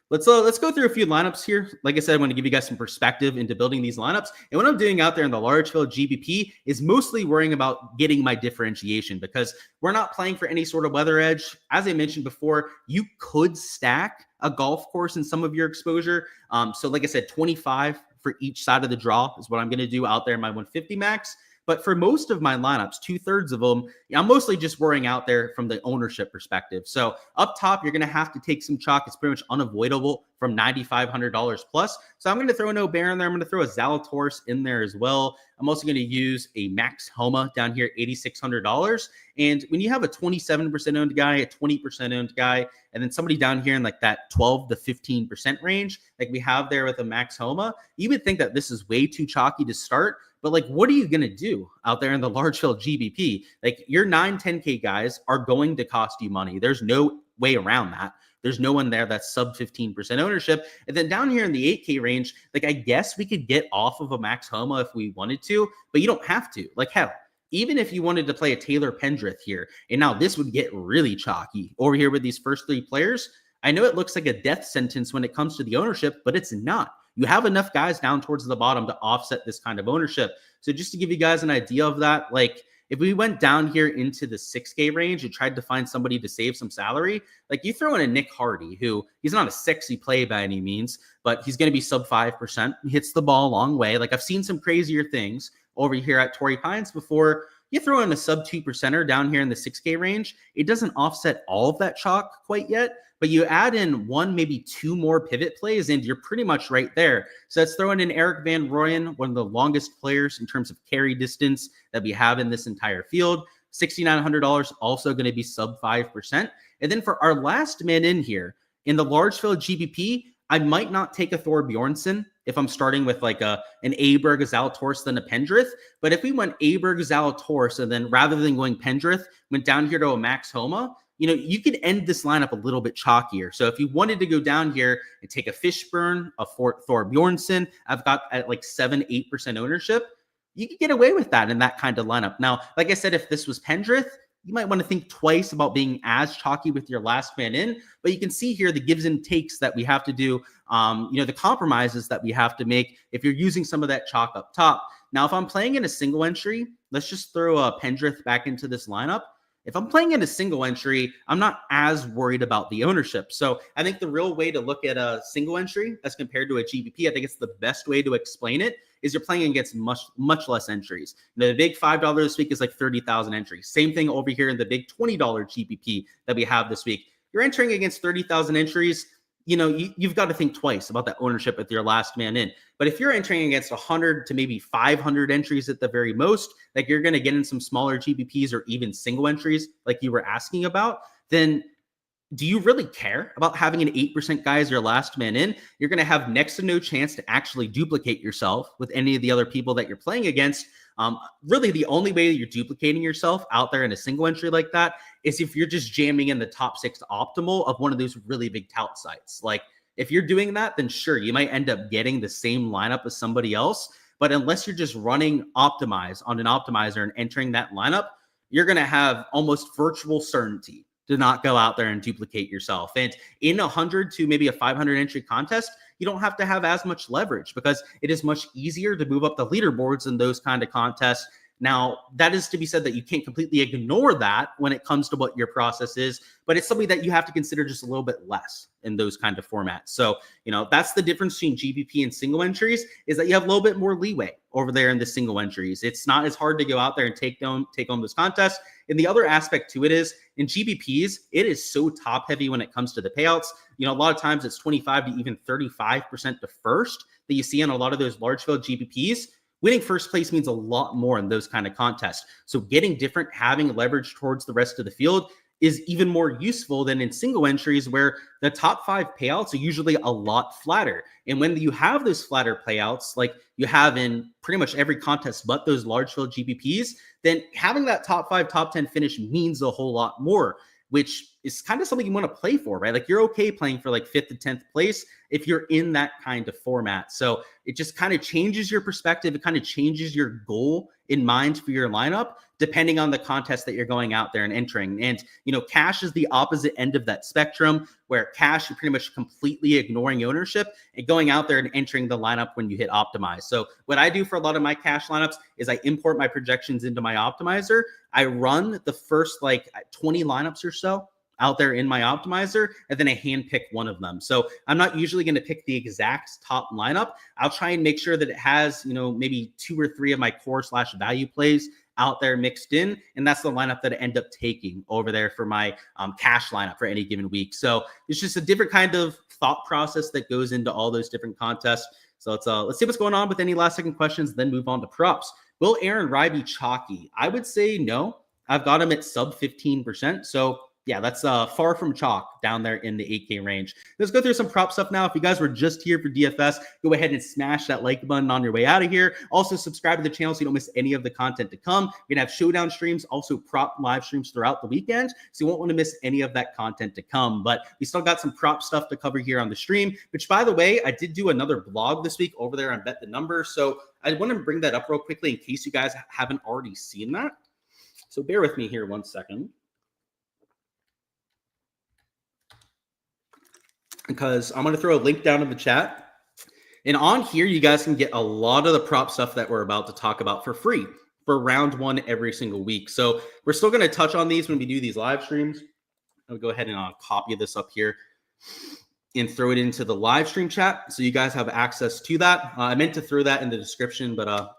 Speaker 1: Let's go through a few lineups here. Like I said, I want to give you guys some perspective into building these lineups. And what I'm doing out there in the large field GPP is mostly worrying about getting my differentiation because we're not playing for any sort of weather edge. As I mentioned before, you could stack a golf course in some of your exposure. So like I said, 25 for each side of the draw is what I'm going to do out there in my 150 max. But for most of my lineups, 2/3 of them, I'm mostly just worrying out there from the ownership perspective. So up top, you're going to have to take some chalk. It's pretty much unavoidable from $9,500 plus. So I'm going to throw a No Bear in there. I'm going to throw a Zalatoris in there as well. I'm also going to use a Max Homa down here, $8,600. And when you have a 27% owned guy, a 20% owned guy, and then somebody down here in like that 12 to 15% range, like we have there with a Max Homa, you would think that this is way too chalky to start. But like, what are you going to do out there in the large field GBP? Like your 9, 10K guys are going to cost you money. There's no way around that. There's no one there that's sub 15% ownership. And then down here in the 8K range, like I guess we could get off of a Max Homa if we wanted to, but you don't have to. Like hell, even if you wanted to play a Taylor Pendrith here, and now this would get really chalky over here with these first 3 players. I know it looks like a death sentence when it comes to the ownership, but it's not. You have enough guys down towards the bottom to offset this kind of ownership. So just to give you guys an idea of that, like If we went down here into the 6K range and tried to find somebody to save some salary, like you throw in a Nick Hardy, who he's not a sexy play by any means, but he's going to be sub 5%, hits the ball a long way. Like I've seen some crazier things over here at Torrey Pines before. You throw in a sub 2%er down here in the 6K range, it doesn't offset all of that chalk quite yet, but you add in one, maybe two more pivot plays, and you're pretty much right there. So that's throwing in Eric Van Rooyen, one of the longest players in terms of carry distance that we have in this entire field. $6,900, also going to be sub 5%. And then for our last man in here, in the large field GPP, I might not take a Thor Bjornsson if I'm starting with like an Aberg, a Zalatoris, then a Pendrith. But if we went Aberg, Zalatoris, and then rather than going Pendrith, went down here to a Max Homa, you could end this lineup a little bit chalkier. So if you wanted to go down here and take a Fishburne, a Thor Bjornsson, I've got at like 7-8% ownership, you could get away with that in that kind of lineup. Now, like I said, if this was Pendrith, you might want to think twice about being as chalky with your last man in, but you can see here the gives and takes that we have to do, the compromises that we have to make if you're using some of that chalk up top. Now, if I'm playing in a single entry, let's just throw a Pendrith back into this lineup. If I'm playing in a single entry, I'm not as worried about the ownership. So I think the real way to look at a single entry as compared to a GPP, I think it's the best way to explain it, is you're playing against much less entries. The big $5 this week is like 30,000 entries. Same thing over here in the big $20 GPP that we have this week. You're entering against 30,000 entries. You've got to think twice about that ownership with your last man in. But if you're entering against 100 to maybe 500 entries at the very most, like you're going to get in some smaller GPPs or even single entries like you were asking about, then do you really care about having an 8% guy as your last man in? You're going to have next to no chance to actually duplicate yourself with any of the other people that you're playing against. Really, the only way that you're duplicating yourself out there in a single entry like that is if you're just jamming in the top 6 optimal of one of those really big tout sites. Like if you're doing that, then sure, you might end up getting the same lineup as somebody else. But unless you're just running optimize on an optimizer and entering that lineup, you're going to have almost virtual certainty to not go out there and duplicate yourself. And in 100 to maybe a 500 entry contest, you don't have to have as much leverage because it is much easier to move up the leaderboards in those kind of contests. Now, that is to be said that you can't completely ignore that when it comes to what your process is, but it's something that you have to consider just a little bit less in those kind of formats. So, that's the difference between GPP and single entries, is that you have a little bit more leeway over there in the single entries. It's not as hard to go out there and take home those contests. And the other aspect to it is in GPPs, it is so top heavy when it comes to the payouts. A lot of times it's 25 to even 35% to first that you see on a lot of those large field GPPs. Winning first place means a lot more in those kind of contests. So getting different, having leverage towards the rest of the field is even more useful than in single entries where the top 5 payouts are usually a lot flatter. And when you have those flatter payouts, like you have in pretty much every contest but those large field GPPs, then having that top 5, top 10 finish means a whole lot more, which is kind of something you want to play for, right? Like you're okay playing for like 5th to 10th place if you're in that kind of format. So it just kind of changes your perspective. It kind of changes your goal in mind for your lineup, depending on the contest that you're going out there and entering. And, cash is the opposite end of that spectrum, where cash, you're pretty much completely ignoring ownership and going out there and entering the lineup when you hit optimize. So what I do for a lot of my cash lineups is I import my projections into my optimizer. I run the first like 20 lineups or so out there in my optimizer, and then I hand pick one of them. So I'm not usually going to pick the exact top lineup. I'll try and make sure that it has, maybe 2 or 3 of my core / value plays out there mixed in. And that's the lineup that I end up taking over there for my cash lineup for any given week. So it's just a different kind of thought process that goes into all those different contests. So let's see what's going on with any last second questions, then move on to props. Will Aaron Rye be chalky? I would say no. I've got him at sub 15%. So yeah, that's far from chalk down there in the 8K range. Let's go through some prop stuff now. If you guys were just here for DFS, go ahead and smash that like button on your way out of here. Also, subscribe to the channel so you don't miss any of the content to come. We're going to have showdown streams, also prop live streams throughout the weekend, so you won't want to miss any of that content to come. But we still got some prop stuff to cover here on the stream, which, by the way, I did do another blog this week over there on Bet the Number. So I want to bring that up real quickly in case you guys haven't already seen that. So bear with me here one second, because I'm going to throw a link down in the chat. And on here, you guys can get a lot of the prop stuff that we're about to talk about for free. for round one every single week. So we're still going to touch on these when we do these live streams. I'll go ahead and copy this up here and throw it into the live stream chat so you guys have access to that. I meant to throw that in the description, but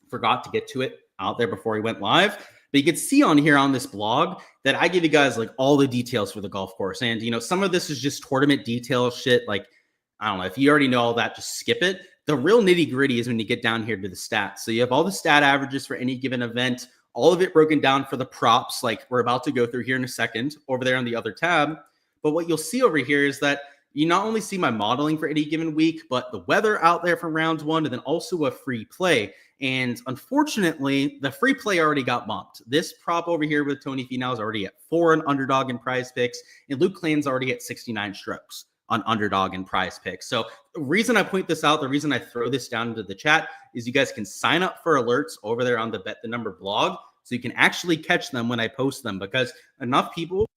Speaker 1: forgot to get to it out there before we went live. But you can see on here on this blog that I give you guys like all the details for the golf course. And, you know, some of this is just tournament detail shit. Like, I don't know, if you already know all that, just skip it. The real nitty gritty is when you get down here to the stats. So you have all the stat averages for any given event, all of it broken down for the props, like we're about to go through here in a second over there on the other tab. But what you'll see over here is that you not only see my modeling for any given week, but the weather out there for round one, and then also a free play. And unfortunately, the free play already got bumped. This prop over here with Tony Finau is already at 4 on Underdog and Prize Picks, and Luke Clan's already at 69 strokes on Underdog and Prize Picks. So the reason I point this out, the reason I throw this down into the chat is you guys can sign up for alerts over there on the Bet the Number blog, so you can actually catch them when I post them, because enough people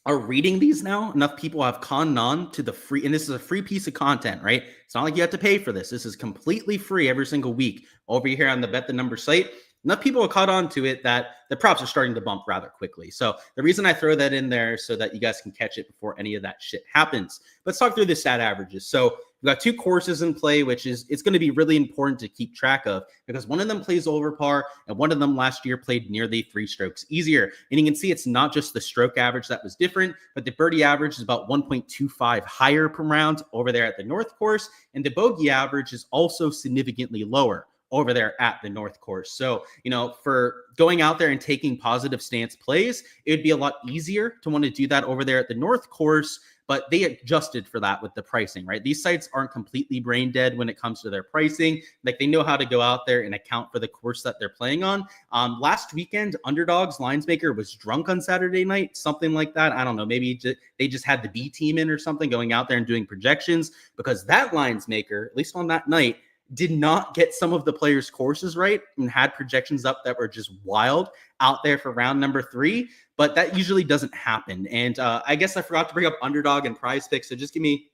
Speaker 1: are reading these now. Enough people have conned on to the free, and this is a free piece of content, right? It's not like you have to pay for this. This is completely free every single week over here on the Bet the Number site. Enough people have caught on to it that the props are starting to bump rather quickly. So the reason I throw that in there so that you guys can catch it before any of that shit happens. Let's talk through the stat averages. So we've got 2 courses in play, which is, it's going to be really important to keep track of because one of them plays over par and one of them last year played nearly 3 strokes easier. And you can see it's not just the stroke average that was different, but the birdie average is about 1.25 higher per round over there at the North Course. And the bogey average is also significantly lower over there at the North Course. So, you know, for going out there and taking positive stance plays, it would be a lot easier to want to do that over there at the North Course, but they adjusted for that with the pricing, right? These sites aren't completely brain dead when it comes to their pricing. Like, they know how to go out there and account for the course that they're playing on. Last weekend, Underdog's Linesmaker was drunk on Saturday night, something like that. I don't know. Maybe they just had the B team in or something going out there and doing projections, because that Linesmaker, at least on that night, did not get some of the players' courses right and had projections up that were just wild out there for round number 3. But that usually doesn't happen. And I guess I forgot to bring up Underdog and Prize Picks. So just give me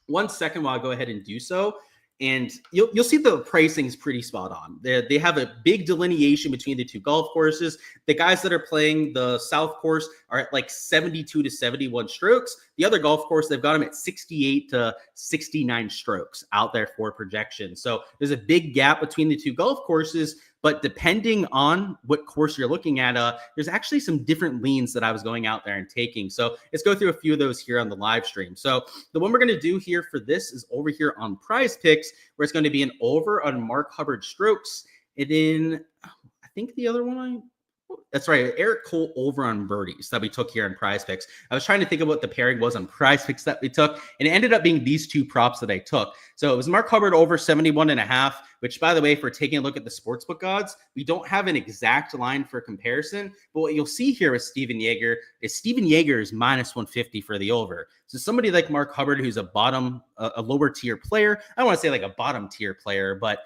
Speaker 1: 1 second while I go ahead and do so. And you'll see the pricing is pretty spot on. They have a big delineation between the 2 golf courses. The guys that are playing the South Course are at like 72 to 71 strokes. The other golf course, they've got them at 68 to 69 strokes out there for projection. So there's a big gap between the 2 golf courses. But depending on what course you're looking at, there's actually some different leans that I was going out there and taking. So let's go through a few of those here on the live stream. So the one we're going to do here for this is over here on Prize Picks, where it's going to be an over on Mark Hubbard strokes. And then I think the other one, that's right, Eric Cole over on birdies that we took here on Prize Picks. I was trying to think of what the pairing was on Prize Picks that we took, and it ended up being these 2 props that I took. So it was Mark Hubbard over 71.5, which, by the way, if we're taking a look at the sportsbook odds, we don't have an exact line for comparison. But what you'll see here with Steven Yeager is minus 150 for the over. So somebody like Mark Hubbard, who's a lower tier player, I don't want to say like a bottom tier player, but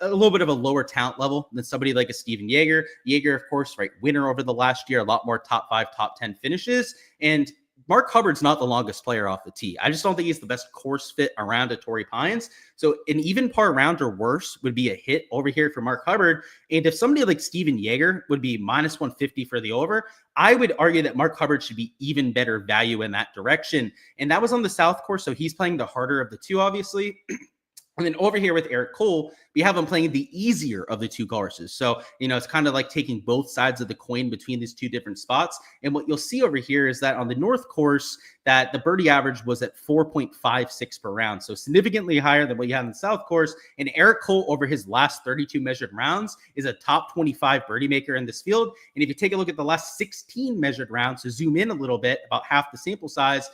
Speaker 1: a little bit of a lower talent level than somebody like a Steven Yeager. Yeager, of course, right, winner over the last year, a lot more top 5, top 10 finishes. And Mark Hubbard's not the longest player off the tee. I just don't think he's the best course fit around at Torrey Pines. So an even par round or worse would be a hit over here for Mark Hubbard. And if somebody like Steven Yeager would be minus 150 for the over, I would argue that Mark Hubbard should be even better value in that direction. And that was on the South Course, so he's playing the harder of the 2, obviously. And then over here with Eric Cole, we have him playing the easier of the 2 courses. So, you know, it's kind of like taking both sides of the coin between these 2 different spots. And what you'll see over here is that on the North Course, that the birdie average was at 4.56 per round. So significantly higher than what you have in the South Course. And Eric Cole, over his last 32 measured rounds, is a top 25 birdie maker in this field. And if you take a look at the last 16 measured rounds, to zoom in a little bit, about half the sample size,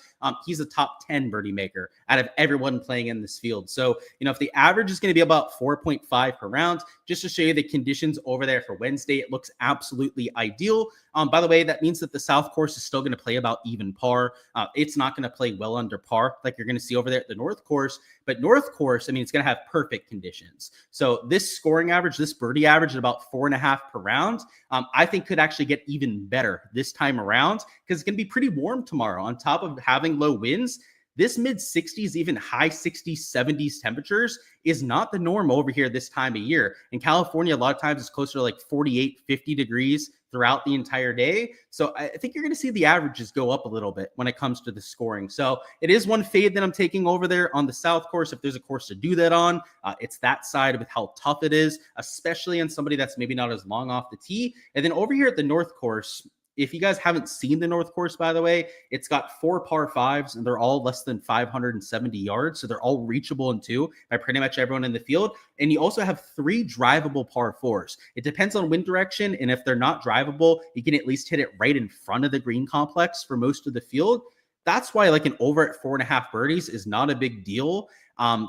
Speaker 1: he's a top 10 birdie maker out of everyone playing in this field. So, you know, if the average is going to be about 4.5 per round, just to show you the conditions over there for Wednesday, it looks absolutely ideal. By the way, that means that the South Course is still going to play about even par. It's not going to play well under par like you're going to see over there at the North Course. But North Course, I mean, it's going to have perfect conditions. So this scoring average, this birdie average at about 4.5 per round, I think could actually get even better this time around because it's going to be pretty warm tomorrow. On top of having low winds, this mid 60s, even high 60s, 70s temperatures is not the norm over here this time of year. In California, a lot of times it's closer to like 48, 50 degrees throughout the entire day. So I think you're going to see the averages go up a little bit when it comes to the scoring. So it is one fade that I'm taking over there on the south course. If there's a course to do that on, it's that side with how tough it is, especially on somebody that's maybe not as long off the tee. And then over here at the north course, if you guys haven't seen the north course, by the way, it's got 4 par 5s and they're all less than 570 yards. So they're all reachable in 2 by pretty much everyone in the field. And you also have 3 drivable par 4s. It depends on wind direction. And if they're not drivable, you can at least hit it right in front of the green complex for most of the field. That's why like an over at 4.5 birdies is not a big deal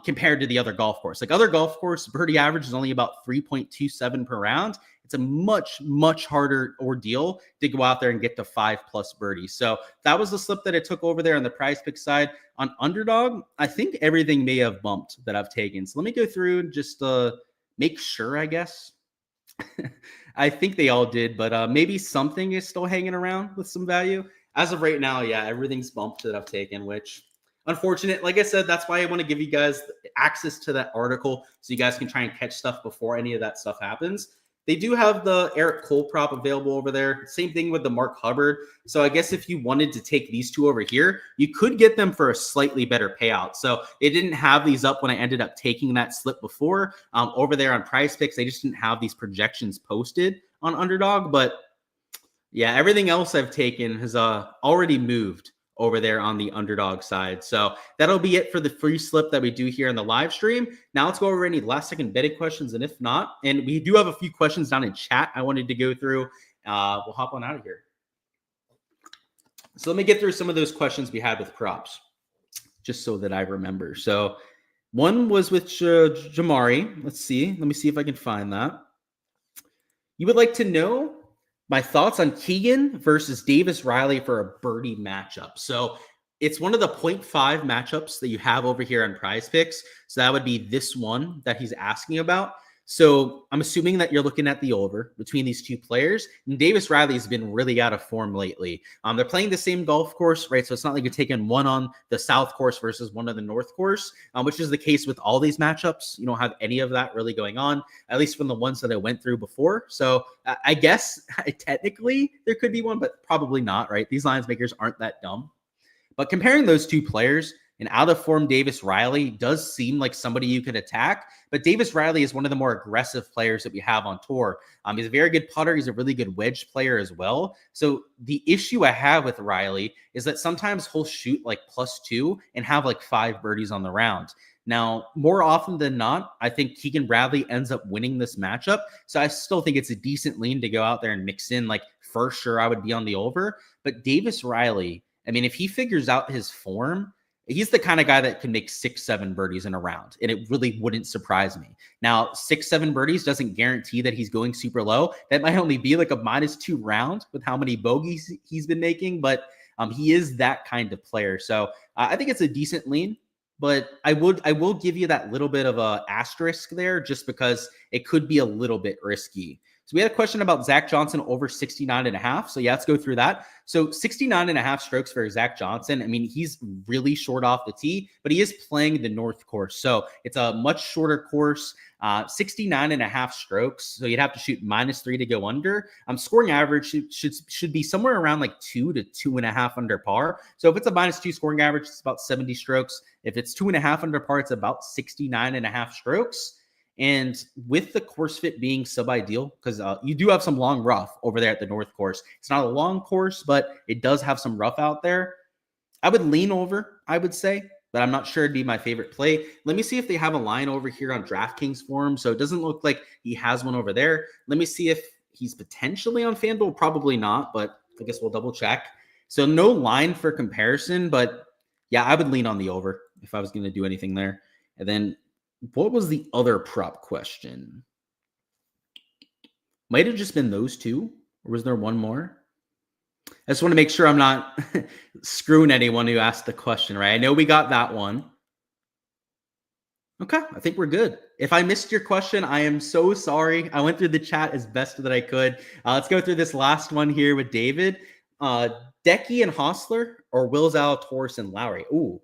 Speaker 1: compared to the other golf course. Like other golf course, birdie average is only about 3.27 per round. It's a much, much harder ordeal to go out there and get to 5+ birdies. So that was the slip that I took over there on the prize pick side. On underdog, I think everything may have bumped that I've taken. So let me go through and just make sure, I guess. I think they all did, but maybe something is still hanging around with some value. As of right now, yeah, everything's bumped that I've taken, which unfortunate. Like I said, that's why I want to give you guys access to that article so you guys can try and catch stuff before any of that stuff happens. They do have the Eric Cole prop available over there. Same thing with the Mark Hubbard. So I guess if you wanted to take these two over here, you could get them for a slightly better payout. So they didn't have these up when I ended up taking that slip before. Over there on Prize Picks, they just didn't have these projections posted on Underdog. But yeah, everything else I've taken has already moved over there on the Underdog side. So that'll be it for the free slip that we do here in the live stream. Now let's go over any last second betting questions. And if not, and we do have a few questions down in chat I wanted to go through. We'll hop on out of here. So let me get through some of those questions we had with props, just so that I remember. So one was with Jamari. Let's see. Let me see if I can find that. You would like to know my thoughts on Keegan versus Davis Riley for a birdie matchup. So it's one of the 0.5 matchups that you have over here on Prize Picks. So that would be this one that he's asking about. So I'm assuming that you're looking at the over between these two players. And Davis Riley has been really out of form lately. They're playing the same golf course, right? So it's not like you're taking one on the south course versus one on the north course, which is the case with all these matchups. You don't have any of that really going on, at least from the ones that I went through before. So I guess technically there could be one, but probably not, right? These lines makers aren't that dumb. But comparing those two players, an out-of-form Davis Riley does seem like somebody you could attack, but Davis Riley is one of the more aggressive players that we have on tour. He's a very good putter. He's a really good wedge player as well. So the issue I have with Riley is that sometimes he'll shoot like +2 and have like 5 birdies on the round. Now, more often than not, I think Keegan Bradley ends up winning this matchup. So I still think it's a decent lean to go out there and mix in. Like, for sure, I would be on the over. But Davis Riley, I mean, if he figures out his form, he's the kind of guy that can make 6-7 birdies in a round, and it really wouldn't surprise me. Now, 6-7 birdies doesn't guarantee that he's going super low. That might only be like a -2 round with how many bogeys he's been making, but he is that kind of player. So I think it's a decent lean, but I will give you that little bit of a asterisk there just because it could be a little bit risky. So we had a question about Zach Johnson over 69.5. So yeah, let's go through that. So 69.5 strokes for Zach Johnson. I mean, he's really short off the tee, but he is playing the North course. So it's a much shorter course, 69.5 strokes. So you'd have to shoot -3 to go under. Scoring average should be somewhere around like 2 to 2.5 under par. So if it's a -2 scoring average, it's about 70 strokes. If it's 2.5 under par, it's about 69.5 strokes. And with the course fit being sub-ideal, because you do have some long rough over there at the North course. It's not a long course, but it does have some rough out there. I would lean over, I would say, but I'm not sure it'd be my favorite play. Let me see if they have a line over here on Draftkings for him. So it doesn't look like he has one over there. Let me see if he's potentially on Fanduel. Probably not, but I guess we'll double check. So no line for comparison, but yeah, I would lean on the over if I was going to do anything there. And then what was the other prop question? Might have just been those two, or was there one more? I just want to make sure I'm not screwing anyone who asked the question, right? I know we got that one. Okay, I think we're good. If I missed your question, I am so sorry. I went through the chat as best that I could. Let's go through this last one here with David. Decky and Hostler or Will Zalatoris and Lowry? Ooh,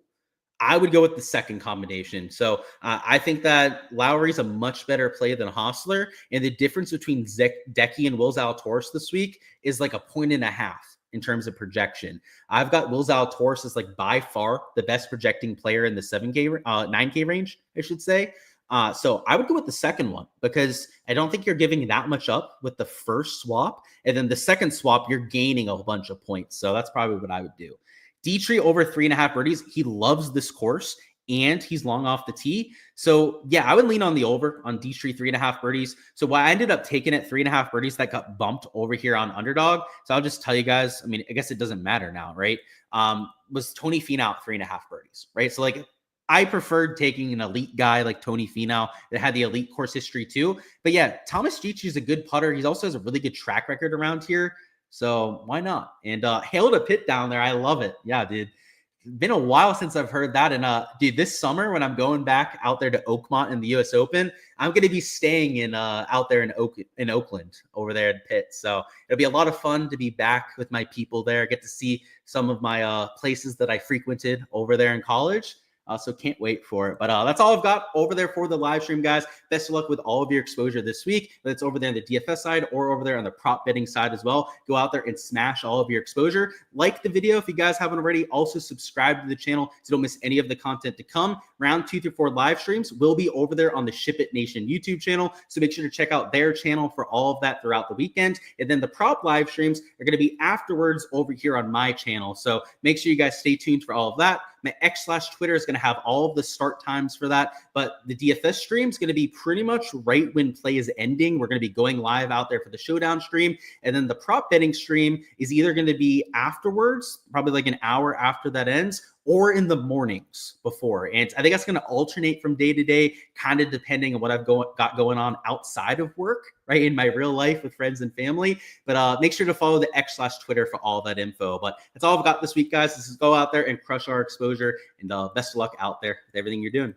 Speaker 1: I would go with the second combination. So I think that Lowry's a much better play than Hostler. And the difference between Decky and Will Zalatoris this week is like 1.5 in terms of projection. I've got Will Zalatoris as like by far the best projecting player in the 9K range, I should say. So I would go with the second one because I don't think you're giving that much up with the first swap. And then the second swap, you're gaining a bunch of points. So that's probably what I would do. Dietrich over 3.5 birdies. He loves this course and he's long off the tee. So yeah, I would lean on the over on Dietrich 3.5 birdies. So why I ended up taking it 3.5 birdies that got bumped over here on Underdog. So I'll just tell you guys, I mean, I guess it doesn't matter now, right? Was Tony Finau 3.5 birdies, right? So like I preferred taking an elite guy like Tony Finau that had the elite course history too. But yeah, Thomas Gicci is a good putter. He also has a really good track record around here. So why not? And hail to Pitt down there. I love it. Yeah, dude. It's been a while since I've heard that. And dude, this summer when I'm going back out there to Oakmont in the US Open, I'm going to be staying in out there in Oakland over there at Pitt. So it'll be a lot of fun to be back with my people there. Get to see some of my places that I frequented over there in college. So can't wait for it. But that's all I've got over there for the live stream, guys. Best of luck with all of your exposure this week. Whether it's over there on the DFS side or over there on the prop betting side as well. Go out there and smash all of your exposure. Like the video if you guys haven't already. Also subscribe to the channel so don't miss any of the content to come. Round 2 through 4 live streams will be over there on the Ship It Nation YouTube channel. So make sure to check out their channel for all of that throughout the weekend. And then the prop live streams are going to be afterwards over here on my channel. So make sure you guys stay tuned for all of that. My X/Twitter is going to have all of the start times for that, but the DFS stream is going to be pretty much right when play is ending. We're going to be going live out there for the showdown stream, and then the prop betting stream is either going to be afterwards, probably like an hour after that ends, or in the mornings before. And I think that's going to alternate from day to day, kind of depending on what I've got going on outside of work, right, in my real life with friends and family. But make sure to follow the X/Twitter for all that info. But that's all I've got this week, guys. This is go out there and crush our exposure, and best of luck out there with everything you're doing.